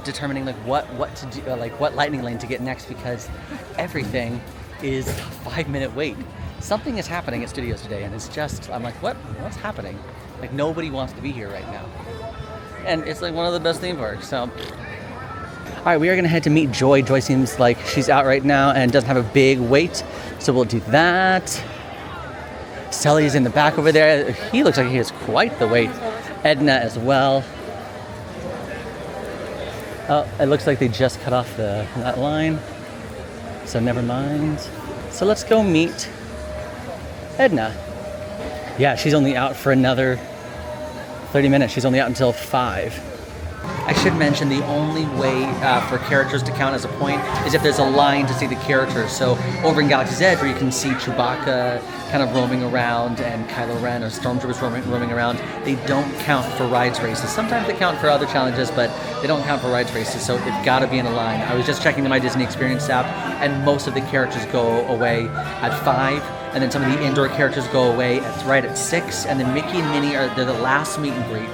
determining like what to do, like what lightning lane to get next because everything is a 5-minute wait. Something is happening at studios today, and it's just, I'm like, what's happening? Like, nobody wants to be here right now. And it's like one of the best theme parks, so. All right, we are gonna head to meet Joy. Joy seems like she's out right now and doesn't have a big wait, so we'll do that. Sully's in the back over there. He looks like he has quite the wait. Edna as well. Oh, it looks like they just cut off that line, so never mind. So let's go meet Edna. Yeah, she's only out for another 30 minutes. She's only out until 5. I should mention the only way for characters to count as a point is if there's a line to see the characters. So over in Galaxy's Edge, where you can see Chewbacca kind of roaming around and Kylo Ren or Stormtroopers roaming around, they don't count for rides races. Sometimes they count for other challenges, but they don't count for rides races, so they've got to be in a line. I was just checking my Disney Experience app, and most of the characters go away at 5, and then some of the indoor characters go away right at 6, and then Mickey and Minnie they're the last meet and greet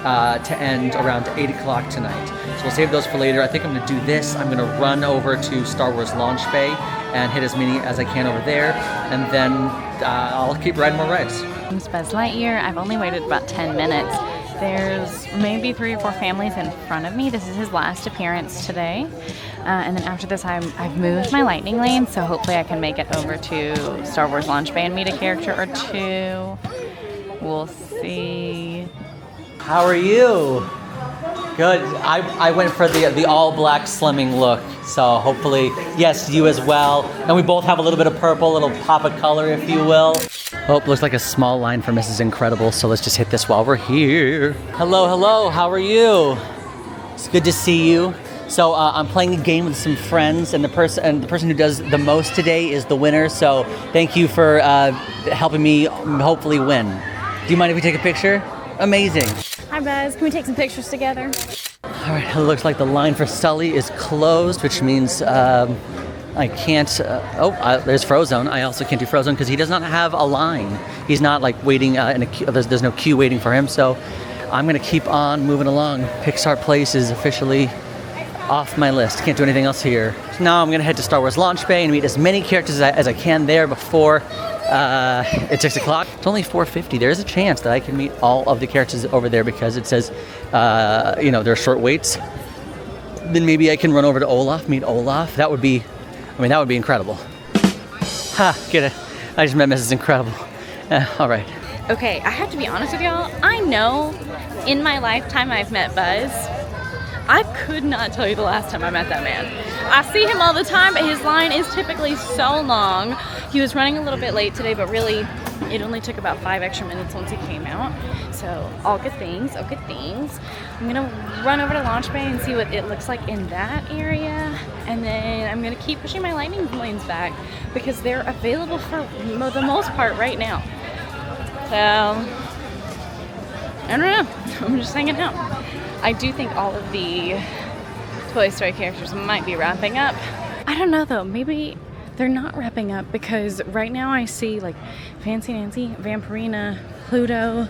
to end around 8 o'clock tonight. So we'll save those for later. I think I'm going to do this. I'm going to run over to Star Wars Launch Bay and hit as many as I can over there, and then I'll keep riding more rides. I'm Buzz Lightyear. I've only waited about 10 minutes. There's maybe 3 or 4 families in front of me. This is his last appearance today. And then after this, I've moved my lightning lane, so hopefully I can make it over to Star Wars Launch Bay and meet a character or 2. We'll see. How are you? Good. I went for the all-black slimming look, so hopefully, yes, you as well. And we both have a little bit of purple, a little pop of color, if you will. Oh, looks like a small line for Mrs. Incredible, so let's just hit this while we're here. Hello, how are you? It's good to see you. So I'm playing a game with some friends, and the person who does the most today is the winner, so thank you for helping me hopefully win. Do you mind if we take a picture? Amazing. Hi, Buzz. Can we take some pictures together? All right, it looks like the line for Sully is closed, which means I can't. There's Frozone. I also can't do Frozone because he does not have a line. He's not like waiting in a queue. There's no queue waiting for him. So I'm gonna keep on moving along. Pixar Place is officially off my list. Can't do anything else here. So now I'm gonna head to Star Wars Launch Bay and meet as many characters as I can there before it's 6 o'clock. It's only 4:50. There's a chance that I can meet all of the characters over there because it says, there are short waits. Then maybe I can run over to Olaf, meet Olaf. That would be incredible. Get it. I just met Mrs. Incredible. All right. Okay, I have to be honest with y'all. I know in my lifetime I've met Buzz. I could not tell you the last time I met that man. I see him all the time, but his line is typically so long. He was running a little bit late today, but really, it only took about 5 extra minutes once he came out. So, all good things, all good things. I'm gonna run over to Launch Bay and see what it looks like in that area. And then I'm gonna keep pushing my lightning lanes back because they're available for the most part right now. So, I don't know, I'm just hanging out. I do think all of the Toy Story characters might be wrapping up. I don't know though, maybe they're not wrapping up because right now I see like Fancy Nancy, Vampirina, Pluto,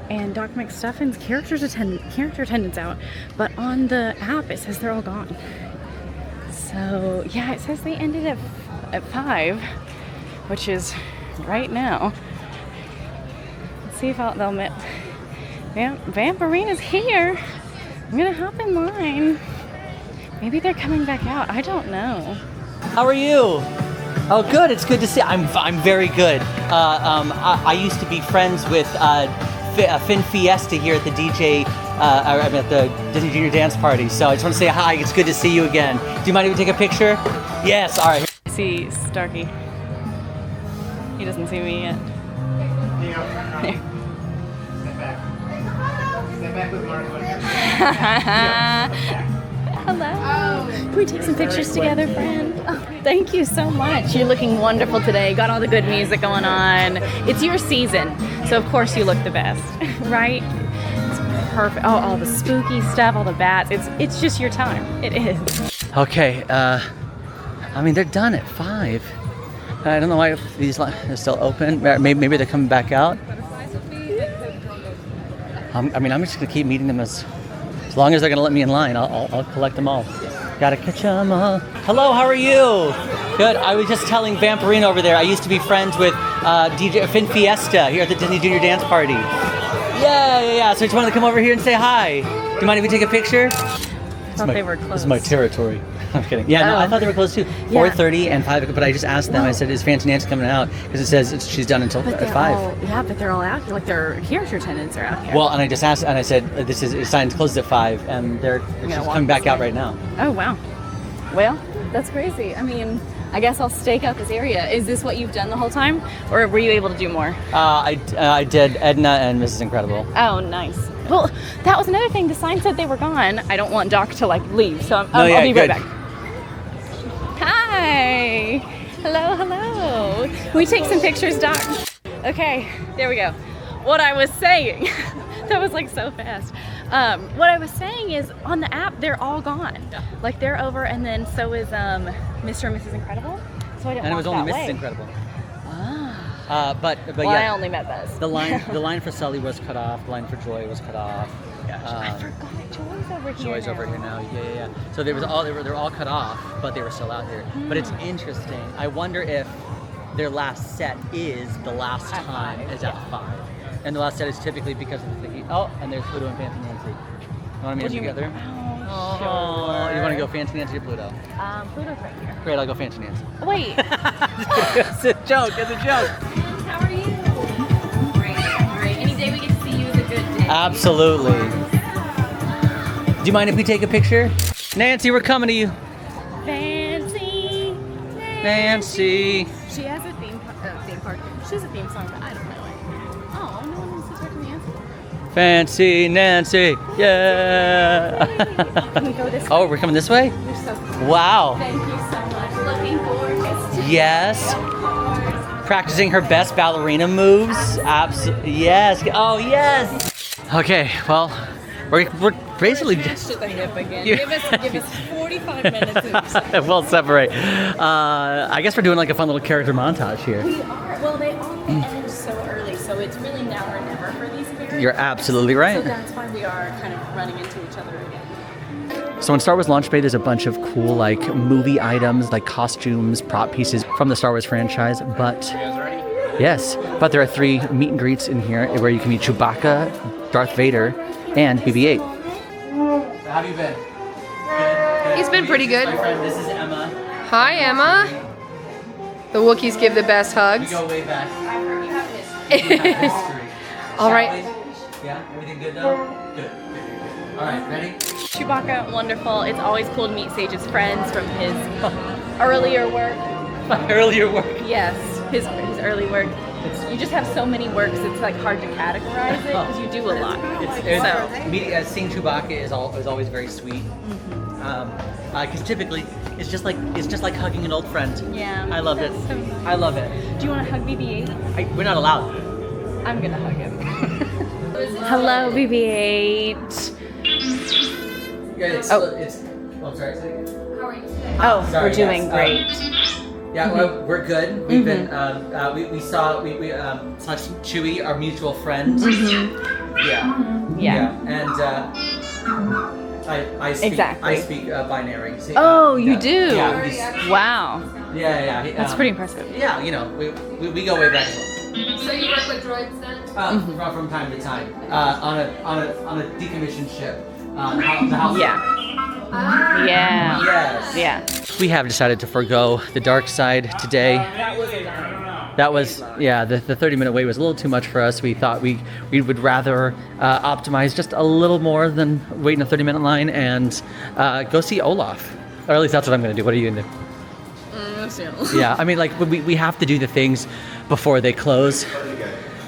and Doc McStuffins character attendance out, but on the app it says they're all gone. So yeah, it says they ended at 5, which is right now. Let's see if they'll admit. Vampirina's here. I'm gonna hop in line. Maybe they're coming back out. I don't know. How are you? Oh, good. It's good to see. I'm very good. I used to be friends with Finn Fiesta here at the at the Disney Junior Dance Party. So I just want to say hi. It's good to see you again. Do you mind if we take a picture? Yes. All right. I see Starkey. He doesn't see me yet. There. Step back with Mark. Hello. Can we take some pictures together, friend? Oh, thank you so much. You're looking wonderful today. Got all the good music going on. It's your season, so of course you look the best, right? It's perfect. Oh, all the spooky stuff, all the bats. It's just your time. It is. Okay. I mean, they're done at 5. I don't know why these are still open. Maybe they're coming back out. I mean, I'm just gonna keep meeting them as long as they're gonna let me in line. I'll collect them all. Gotta catch them all. Hello, how are you? Good. I was just telling Vampirina over there. I used to be friends with DJ Finn Fiesta here at the Disney Junior Dance Party. Yeah. So I just wanted to come over here and say hi. Do you mind if we take a picture? I thought they were closed. This is my territory. I'm kidding. Yeah, no, I thought they were closed too. 4:30 and 5, but I just asked them. I said, "Is Fancy Nancy coming out?" Because it says she's done until 5. But they're all out here. Like their character attendants are out here. Well, and I just asked, and I said, "This is sign closes at 5," and they're just coming back out right now. Oh wow. Well, that's crazy. I mean, I guess I'll stake out this area. Is this what you've done the whole time, or were you able to do more? I did Edna and Mrs. Incredible. Oh, nice. Well, that was another thing. The sign said they were gone. I don't want Doc to leave, so I'll be right back. Hi. Hello. Can we take some pictures, Doc? Okay, there we go. What I was saying, that was so fast. What I was saying is on the app, they're all gone. Yeah. They're over, and then so is Mr. and Mrs. Incredible. So I didn't walk that way. And it was only Mrs. Incredible. But well, yeah, I only met Buzz. The line for Sully was cut off. The line for Joy was cut off. I forgot Joy's over here. Joy's over here now. Yeah. So they were all cut off, but they were still out here. But it's interesting. I wonder if their last set is the last time is at 5, and the last set is typically because of the thingy. Oh, and there's Pluto and Fancy Nancy. You want to meet them together? Oh, sure. You want to go Fancy Nancy or Pluto? Pluto's right here. Great, I'll go Fancy Nancy. Wait. It's a joke. How are you? Great. Any day we get to see you is a good day. Absolutely. Do you mind if we take a picture? Nancy, we're coming to you. Nancy. She has a theme park. She has a theme song, but I don't know it. Oh, no one wants to talk to Nancy. Fancy Nancy, yeah. Can we go this way? Oh, we're coming this way? You're so cool. Wow. Thank you so much. Looking gorgeous. Yes. Practicing her best ballerina moves. Absolutely. Yes. Oh, yes. Okay, well, we're basically just at the hip again. Give us 45 minutes. We'll separate. I guess we're doing a fun little character montage here. We are. Well, they all end so early, so it's really now or never for these characters. You're absolutely right. So that's why we are kind of running into each other again. So in Star Wars Launch Bay, there's a bunch of cool movie items, costumes, prop pieces from the Star Wars franchise. But yes, but there are 3 meet and greets in here where you can meet Chewbacca, Darth Vader, and BB-8. How have you been? Good. He's been pretty good. My friend, this is Emma. Hi, Emma. The Wookiees give the best hugs. We go way back. History. All right. Yeah, everything good though? Good. All right, ready? Chewbacca, wonderful. It's always cool to meet Sage's friends from his earlier work. My earlier work. Yes, his early work. You just have so many works, it's hard to categorize it because you do a lot. Seeing Chewbacca is always very sweet. Because typically it's just like hugging an old friend. Yeah. I loved it. So nice. I love it. Do you want to hug BB-8? We're not allowed. I'm gonna hug him. Hello, BB-8. Yeah, sorry. How are you today? Oh, Sorry, we're doing yes. great. Yeah, well, we're good. We've been, we saw Chewy, our mutual friend. Yeah. And I speak, Exactly. I speak binary. See, Oh, you do? Yeah, Wow. yeah. That's pretty impressive. Yeah, you know, we go way back. So you work with droids then? From time to time, on a decommissioned ship. The house. Yeah. Yeah. Yes. Yeah. We have decided to forego the dark side today. That was, the 30-minute wait was a little too much for us. We thought we would rather optimize just a little more than wait in a 30-minute line and go see Olaf. Or at least that's what I'm going to do. What are you going to do? Yeah, I mean, like, we have to do the things before they close.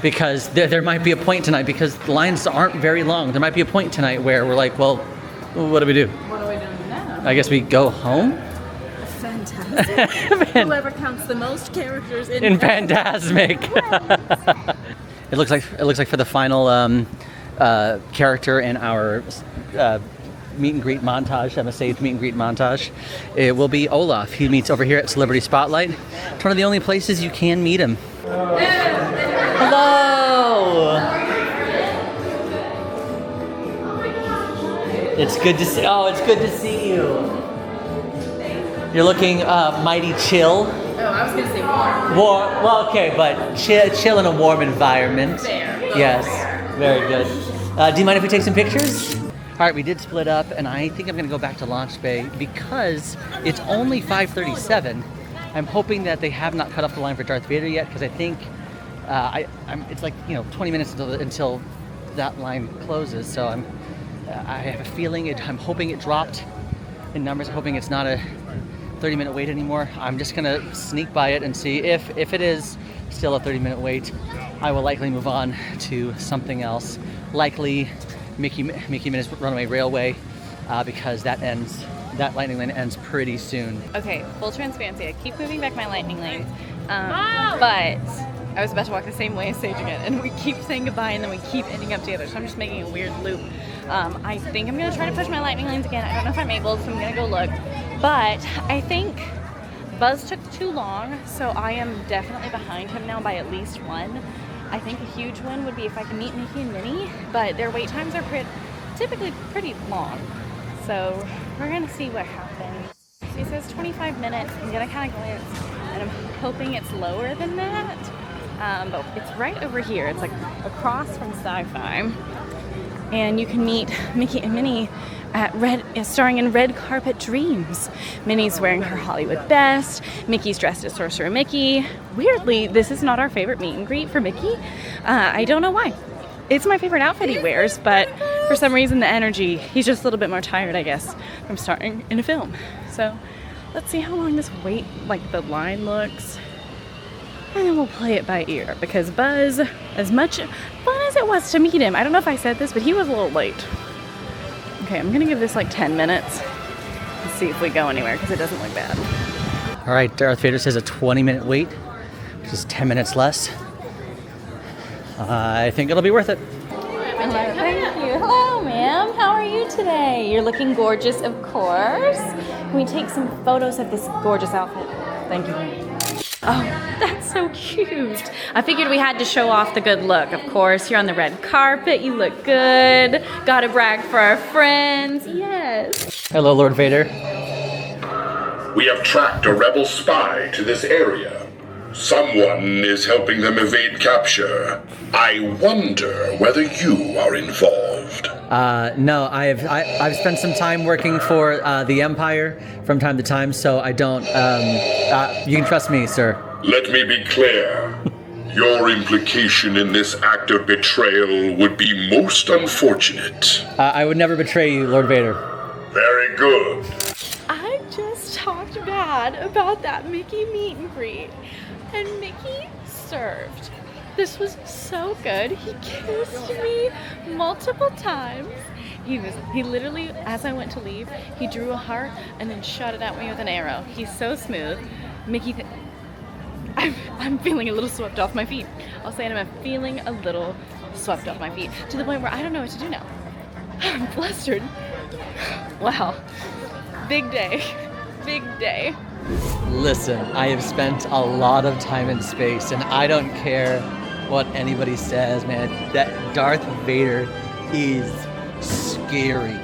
Because there might be a point tonight, because the lines aren't very long. There might be a point tonight where we're like, well, what do we do? What are we doing now? I guess we go home? Fantastic. Whoever counts the most characters In Fantasmic. It looks like for the final character in our meet and greet montage, Emma Saved meet and greet montage, it will be Olaf. He meets over here at Celebrity Spotlight. It's one of the only places you can meet him. Hello. It's good to see. Oh, it's good to see you. You're looking mighty chill. Oh, I was gonna say warm. Warm. Well, okay, but chill in a warm environment. Fair. Yes, very good. Do you mind if we take some pictures? All right, we did split up, and I think I'm gonna go back to Launch Bay because it's only 5:37. I'm hoping that they have not cut off the line for Darth Vader yet, because I think it's like 20 minutes until that line closes. So I have a feeling I'm hoping it dropped in numbers. I'm hoping it's not a 30-minute wait anymore. I'm just gonna sneak by it and see if it is still a 30-minute wait. I will likely move on to something else, likely Mickey Minutes Runaway Railway, because that lightning lane ends pretty soon. Okay, full transparency. I keep moving back my lightning lanes, but I was about to walk the same way as Sage again, and we keep saying goodbye, and then we keep ending up together. So I'm just making a weird loop. I think I'm gonna try to push my lightning lanes again. I don't know if I'm able, so I'm gonna go look. But I think Buzz took too long, so I am definitely behind him now by at least one. I think a huge win would be if I can meet Mickey and Minnie, but their wait times are typically pretty long. So we're gonna see what happens. He says 25 minutes. I'm gonna kind of glance, and I'm hoping it's lower than that. But it's right over here. It's like across from Sci-Fi. And you can meet Mickey and Minnie at starring in Red Carpet Dreams. Minnie's wearing her Hollywood best. Mickey's dressed as Sorcerer Mickey. Weirdly, this is not our favorite meet and greet for Mickey. I don't know why. It's my favorite outfit he wears, but for some reason the energy, he's just a little bit more tired, I guess, from starring in a film. So let's see how long this the line looks. And then we'll play it by ear, because Buzz, as much fun as it was to meet him, I don't know if I said this, but he was a little late. Okay, I'm gonna give this like 10 minutes and see if we go anywhere, because it doesn't look bad. All right, Darth Vader says a 20-minute wait, which is 10 minutes less. I think it'll be worth it. Hello, thank you. Hello, ma'am. How are you today? You're looking gorgeous, of course. Can we take some photos of this gorgeous outfit? Thank you. Oh, that's so cute. I figured we had to show off the good look. Of course, you're on the red carpet. You look good. Gotta brag for our friends. Yes. Hello, Lord Vader. We have tracked a rebel spy to this area. Someone is helping them evade capture. I wonder whether you are involved. No, I've spent some time working for the Empire from time to time, so I don't. You can trust me, sir. Let me be clear. Your implication in this act of betrayal would be most unfortunate. I would never betray you, Lord Vader. Very good. I just talked bad about that Mickey meet and greet, and Mickey served. This was so good. He kissed me multiple times. He literally, as I went to leave, he drew a heart and then shot it at me with an arrow. He's so smooth. Mickey, I'm feeling a little swept off my feet. I'll say it, I'm feeling a little swept off my feet, to the point where I don't know what to do now. I'm flustered. Wow. Big day. big day. Listen, I have spent a lot of time in space, and I don't care what anybody says, man. That Darth Vader is scary.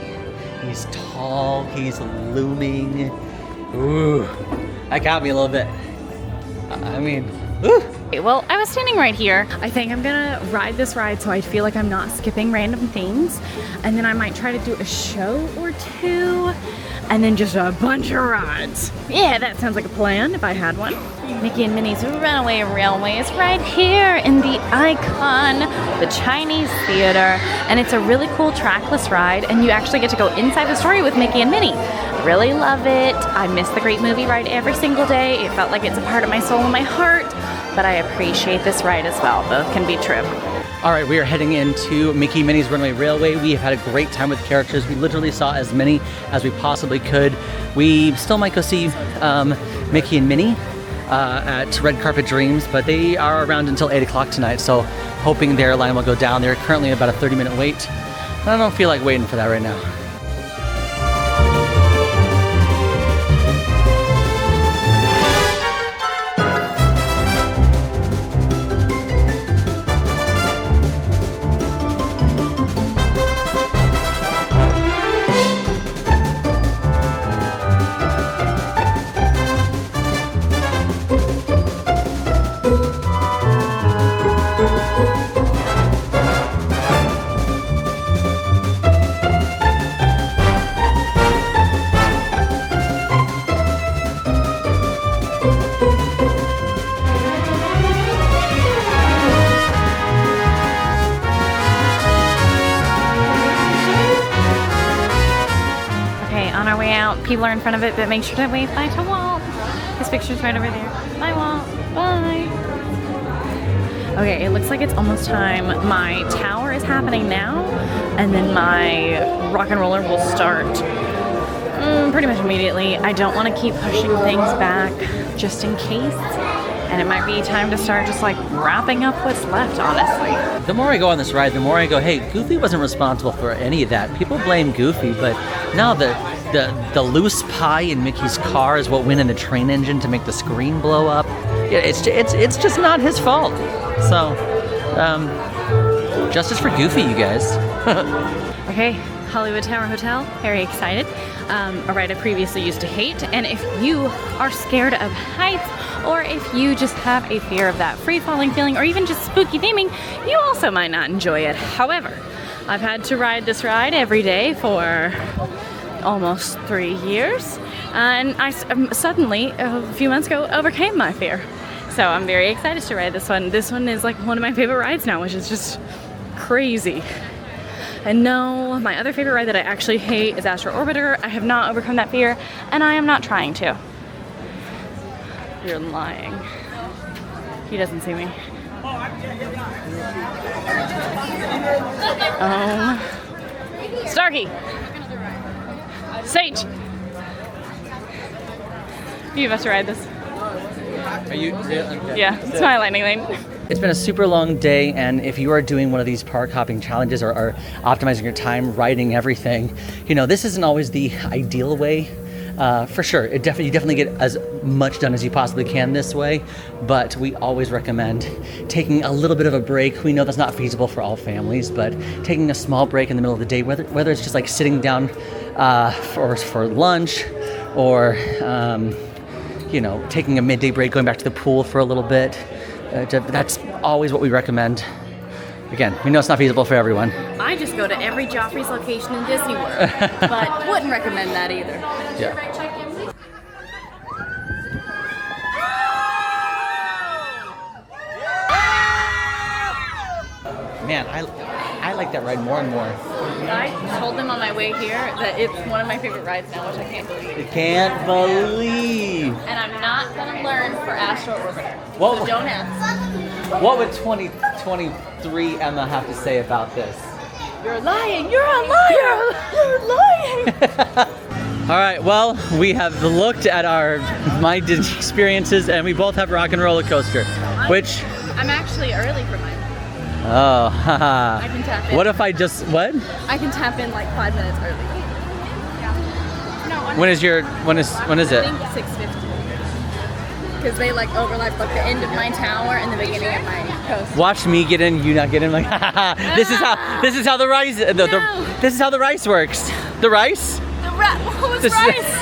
He's tall, he's looming. Ooh, that got me a little bit. I mean, ooh. Well, I was standing right here. I think I'm gonna ride this ride so I feel like I'm not skipping random things. And then I might try to do a show or two. And then just a bunch of rides. Yeah, that sounds like a plan if I had one. Mickey and Minnie's Runaway Railway is right here in the Icon, the Chinese Theater. And it's a really cool trackless ride, and you actually get to go inside the story with Mickey and Minnie. Really love it. I miss the Great Movie ride every single day. It felt like it's a part of my soul and my heart, but I appreciate this ride as well. Both can be true. All right, we are heading into Mickey and Minnie's Runaway Railway. We have had a great time with characters. We literally saw as many as we possibly could. We still might go see Mickey and Minnie at Red Carpet Dreams, but they are around until 8 o'clock tonight, so hoping their line will go down. They're currently about a 30-minute wait. I don't feel like waiting for that right now. People are in front of it, but make sure to wave bye to Walt. His picture's right over there. Bye, Walt. Bye. Okay, it looks like it's almost time. My tower is happening now, and then my rock and roller will start pretty much immediately. I don't want to keep pushing things back just in case, and it might be time to start just like wrapping up what's left, honestly. The more I go on this ride, the more I go, hey, Goofy wasn't responsible for any of that. People blame Goofy, but now the loose pie in Mickey's car is what went in the train engine to make the screen blow up. Yeah, it's just not his fault. So, justice for Goofy, you guys. Okay, Hollywood Tower Hotel, very excited. A ride I previously used to hate, and if you are scared of heights, or if you just have a fear of that free-falling feeling, or even just spooky theming, you also might not enjoy it. However, I've had to ride this ride every day for almost 3 years, and I suddenly, a few months ago, overcame my fear. So I'm very excited to ride this one. This one is like one of my favorite rides now, which is just crazy. And no, my other favorite ride that I actually hate is Astro Orbiter. I have not overcome that fear, and I am not trying to. You're lying. He doesn't see me. Starkey! Sage! You have to ride this. Are you really? Okay. Yeah, it's my lightning lane. It's been a super long day, and if you are doing one of these park hopping challenges or optimizing your time, riding everything, you know, this isn't always the ideal way. For sure, you definitely get as much done as you possibly can this way, but we always recommend taking a little bit of a break. We know that's not feasible for all families, but taking a small break in the middle of the day, whether it's just like sitting down for lunch, or you know, taking a midday break, going back to the pool for a little bit. That's always what we recommend. Again, we know it's not feasible for everyone. I just go to every Joffrey's location in Disney World, but wouldn't recommend that either. Yeah. Man, I like that ride more and more. I told them on my way here that it's one of my favorite rides now, which I can't believe. I can't believe. And I'm not gonna learn for Astro Orbiter. What, So don't ask. What would 2023 Emma have to say about this? You're lying. You're a liar. You're lying. All right, well, we have looked at my experiences, and we both have Rock and Roller Coaster, which... I'm actually early for mine. Oh, haha. I can tap in. What if I just, what? I can tap in like 5 minutes early. No, When is it? I think 6:50. Because they like overlap like the end of my tower and the beginning of my coast. Watch me get in, you not get in. Like, this is how the rice. This is how the rice works. The rice. Who's rice?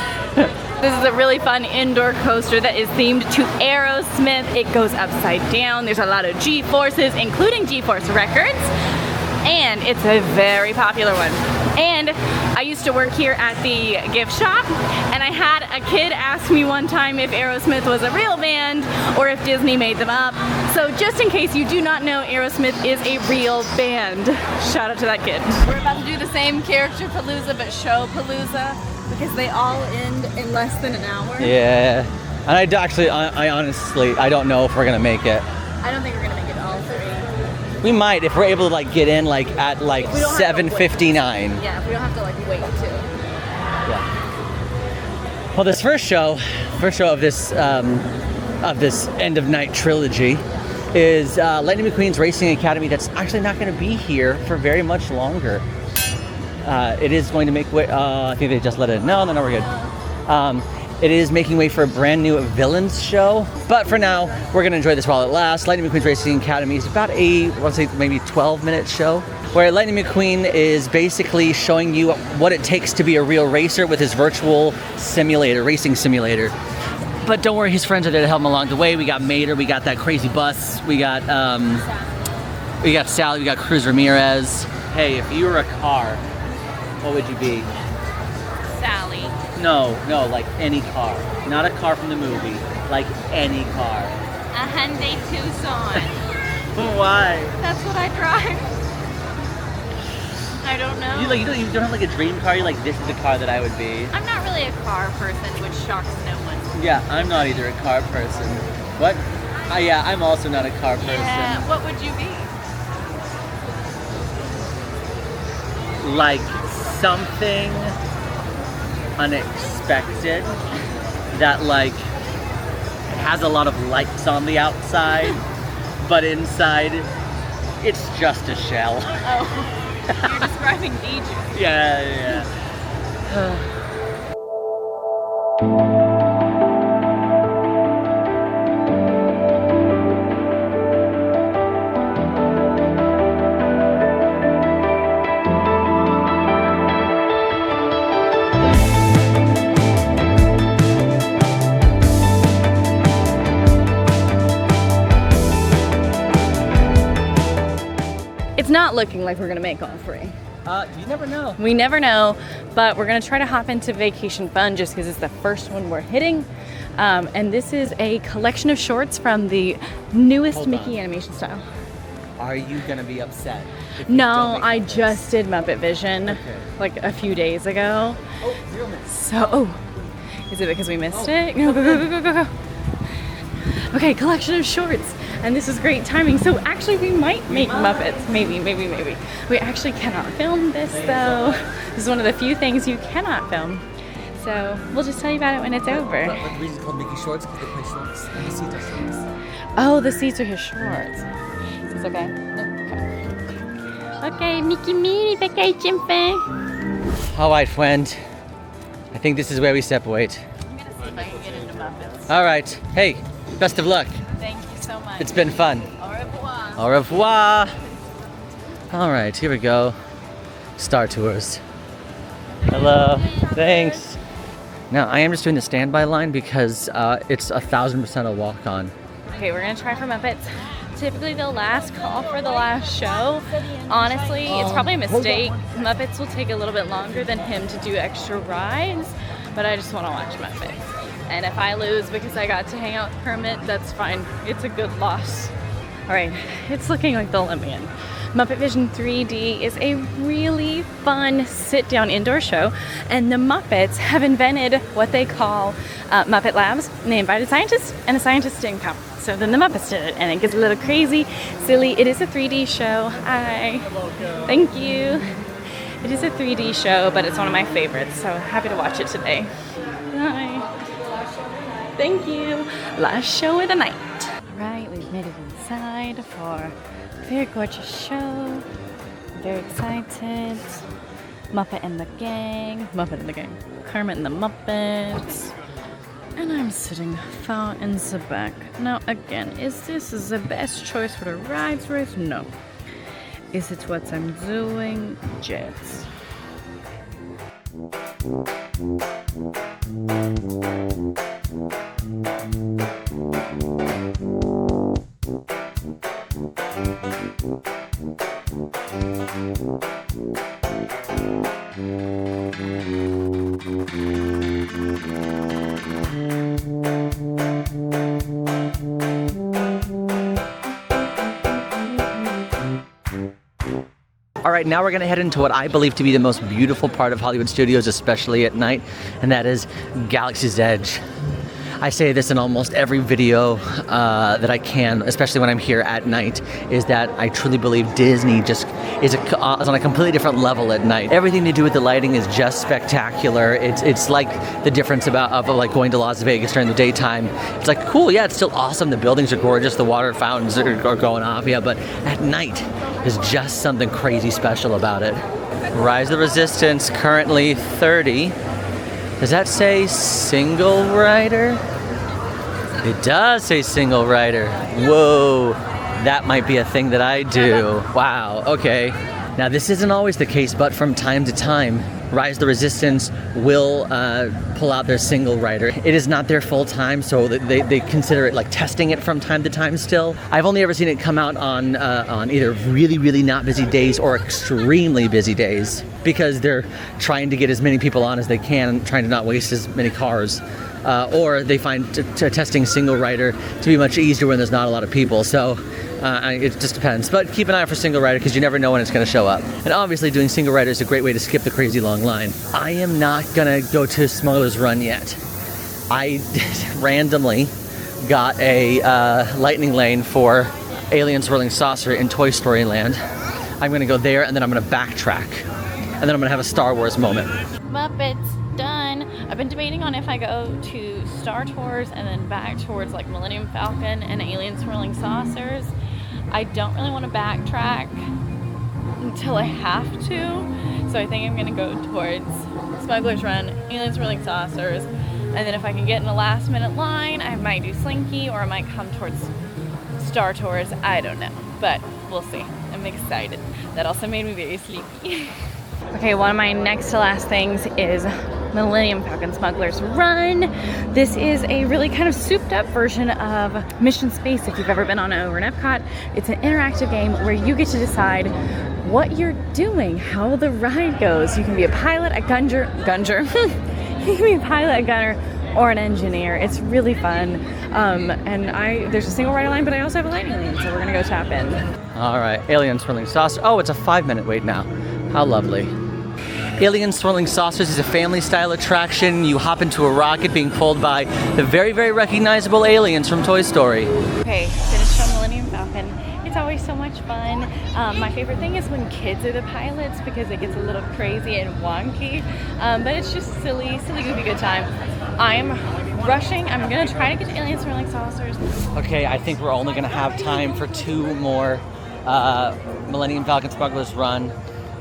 This is a really fun indoor coaster that is themed to Aerosmith. It goes upside down. There's a lot of G-forces, including G-force records. And it's a very popular one. And I used to work here at the gift shop, and I had a kid ask me one time if Aerosmith was a real band or if Disney made them up. So just in case you do not know, Aerosmith is a real band. Shout out to that kid. We're about to do the same character palooza but show palooza because they all end in less than an hour. Yeah. And I honestly, I don't know if we're gonna make it. I don't think we're gonna make it all 3. We might if we're able to like get in like at like 7:59. Yeah, if we don't have to like wait too. Yeah. Well, this first show of this end of night trilogy is Lightning McQueen's Racing Academy. That's actually not going to be here for very much longer. It is going to make way. I think they just let it. No, we're good. It is making way for a brand new villains show. But for now, we're gonna enjoy this while it lasts. Lightning McQueen's Racing Academy is about I want to say maybe 12-minute show, where Lightning McQueen is basically showing you what it takes to be a real racer with his virtual simulator, racing simulator. But don't worry, his friends are there to help him along the way. We got Mater, we got that crazy bus, we got Sally, we got Cruz Ramirez. Hey, if you were a car, what would you be? Sally. No, like any car. Not a car from the movie. Like any car. A Hyundai Tucson. Why? That's what I drive. I don't know. You don't have like a dream car? You're like, this is the car that I would be. I'm not really a car person, which shocks no one. Yeah, I'm not either a car person. What? Yeah, I'm also not a car person. Yeah, what would you be? Like something unexpected that like has a lot of lights on the outside, but inside it's just a shell. Oh, you're describing DJ. Yeah. It's not looking like we're gonna make all 3. You never know. We never know, but we're gonna try to hop into Vacation Fun just because it's the first one we're hitting. And this is a collection of shorts from the newest Mickey animation style. Are you gonna be upset? if you No, don't make I this? just did Muppet Vision like a few days ago. Oh, real miss. So, is it because we missed it? Go. Okay, collection of shorts. And this is great timing. So actually we might make Muppets. Maybe. We actually cannot film this though. This is one of the few things you cannot film. So we'll just tell you about it when it's over. But the reason it's called Mickey Shorts because they play shorts and the seats are shorts. Oh, the seats are his shorts. Is this okay? Okay, Mickey Minnie Vacation Fun. All right, friend. I think this is where we separate. I'm gonna see if I can get into Muppets. All right. Hey, best of luck. Thank you so much. It's been fun. Au revoir. Au revoir. All right, here we go. Star Tours. Hello. Thanks. Now, I am just doing the standby line because it's 1,000% a walk-on. Okay, we're gonna try for Muppets. Typically the last call for the last show. Honestly, it's probably a mistake. Muppets will take a little bit longer than him to do extra rides, but I just wanna watch Muppets. And if I lose because I got to hang out with Kermit, that's fine. It's a good loss. All right, it's looking like they'll let me in. Muppet Vision 3D is a really fun sit-down indoor show, and the Muppets have invented what they call Muppet Labs, and they invited scientists, and the scientists didn't come. So then the Muppets did it, and it gets a little crazy, silly. It is a 3D show. Hi. Thank you. It is a 3D show, but it's one of my favorites, so happy to watch it today. Hi. Thank you. Last show of the night. All right, we've made it inside for a very gorgeous show. I'm very excited. Muppet and the Gang, Kermit and the Muppets. And I'm sitting far in the back. Now again, is this the best choice for the rides race? No. Is it what I'm doing? Jets. All right, now we're gonna head into what I believe to be the most beautiful part of Hollywood Studios, especially at night, and that is Galaxy's Edge. I say this in almost every video that I can, especially when I'm here at night, is that I truly believe Disney just is on a completely different level at night. Everything they do with the lighting is just spectacular. It's like the difference of like going to Las Vegas during the daytime. It's like, cool, yeah, it's still awesome. The buildings are gorgeous, the water fountains are going off, yeah, but at night, there's just something crazy special about it. Rise of the Resistance, currently 30. Does that say single rider? It does say single rider. Whoa, that might be a thing that I do. Wow, okay. Now this isn't always the case, but from time to time, Rise of the Resistance will pull out their single rider. It is not their full time, so they consider it like testing it from time to time still. I've only ever seen it come out on either really, really not busy days or extremely busy days, because they're trying to get as many people on as they can, trying to not waste as many cars. Or they find testing single rider to be much easier when there's not a lot of people. So it just depends. But keep an eye out for single rider, because you never know when it's going to show up. And obviously doing single rider is a great way to skip the crazy long line. I am not going to go to Smuggler's Run yet. I randomly got a lightning lane for Alien Swirling Saucer in Toy Story Land. I'm going to go there, and then I'm going to backtrack. And then I'm going to have a Star Wars moment. Muppets done. I've been debating on if I go to Star Tours and then back towards like Millennium Falcon and Alien Swirling Saucers. I don't really want to backtrack until I have to, so I think I'm gonna go towards Smuggler's Run, Alien Swirling Saucers, and then if I can get in a last minute line, I might do Slinky, or I might come towards Star Tours. I don't know, but we'll see. I'm excited. That also made me very sleepy. Okay, one of my next to last things is Millennium Falcon Smuggler's Run. This is a really kind of souped up version of Mission Space if you've ever been on it over in Epcot. It's an interactive game where you get to decide what you're doing, how the ride goes. You can be a pilot, a gunner. You can be a pilot, a gunner, or an engineer. It's really fun. And there's a single rider line, but I also have a lightning lane, so we're gonna go tap in. All right, Alien Swirling Saucer. Oh, it's a 5-minute wait now. How lovely. Alien Swirling Saucers is a family-style attraction. You hop into a rocket being pulled by the very, very recognizable aliens from Toy Story. Okay, finished on Millennium Falcon. It's always so much fun. My favorite thing is when kids are the pilots, because it gets a little crazy and wonky. But it's just silly, goofy, good time. I'm rushing. I'm gonna try to get to Alien Swirling Saucers. Okay, I think we're only gonna have time for 2 more Millennium Falcon Smuggler's Run.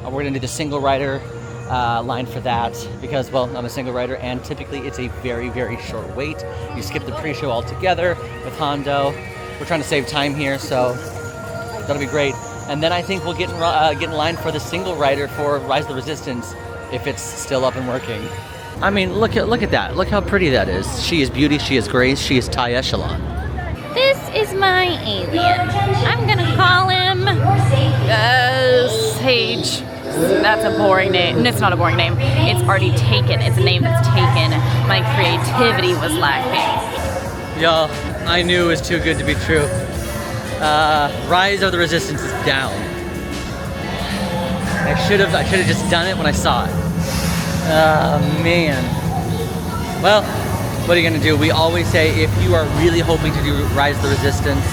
We're gonna do the single rider line for that, because, well, I'm a single rider, and typically it's a very, very short wait. You skip the pre-show altogether with Hondo. We're trying to save time here, so that'll be great. And then I think we'll get in line for the single rider for Rise of the Resistance, if it's still up and working. I mean, look at that. Look how pretty that is. She is beauty, she is grace, she is Thai echelon. This is my alien. I'm gonna call him Sage. That's a boring name. It's not a boring name. It's already taken. It's a name that's taken. My creativity was lacking. Y'all, I knew it was too good to be true. Rise of the Resistance is down. I should have just done it when I saw it. Man. Well, what are you gonna do? We always say, if you are really hoping to do Rise of the Resistance,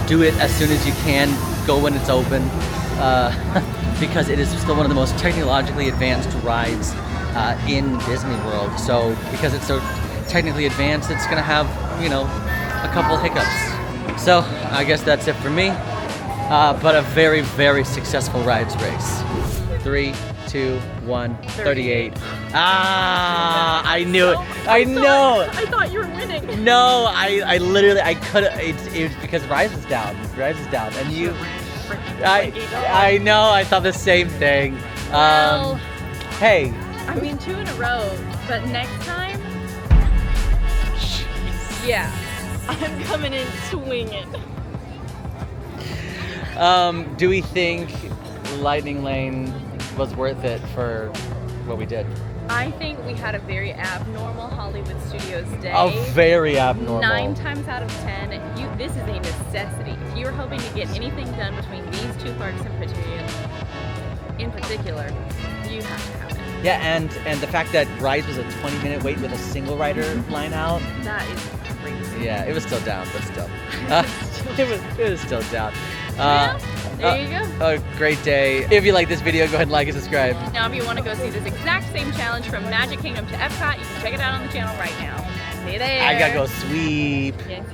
do it as soon as you can. Go when it's open. Because it is still one of the most technologically advanced rides in Disney World. So because it's so technically advanced, it's gonna have, you know, a couple hiccups. So I guess that's it for me. But a very, very successful rides race. 3, 2, 2, 1, 38. Ah, I knew it. I know. I thought you were winning. No, I literally, I couldn't. It was because Rise was down. Rise was down, and you. I know. I thought the same thing. Well, hey. I mean 2 in a row, but next time, yeah, I'm coming in swinging. Do we think Lightning Lane was worth it for what we did? I think we had a very abnormal Hollywood Studios day. Oh, very abnormal. 9 times out of 10, this is a necessity. If you're hoping to get anything done between these 2 parks in particular, you have to have it. Yeah, and the fact that Rise was a 20-minute wait with a single rider line out. That is crazy. Yeah, it was still down, but still. It was still down. Yeah, there you go. A great day. If you like this video, go ahead and like and subscribe. Now, if you want to go see this exact same challenge from Magic Kingdom to Epcot, you can check it out on the channel right now. See you there. I gotta go sweep. Yes,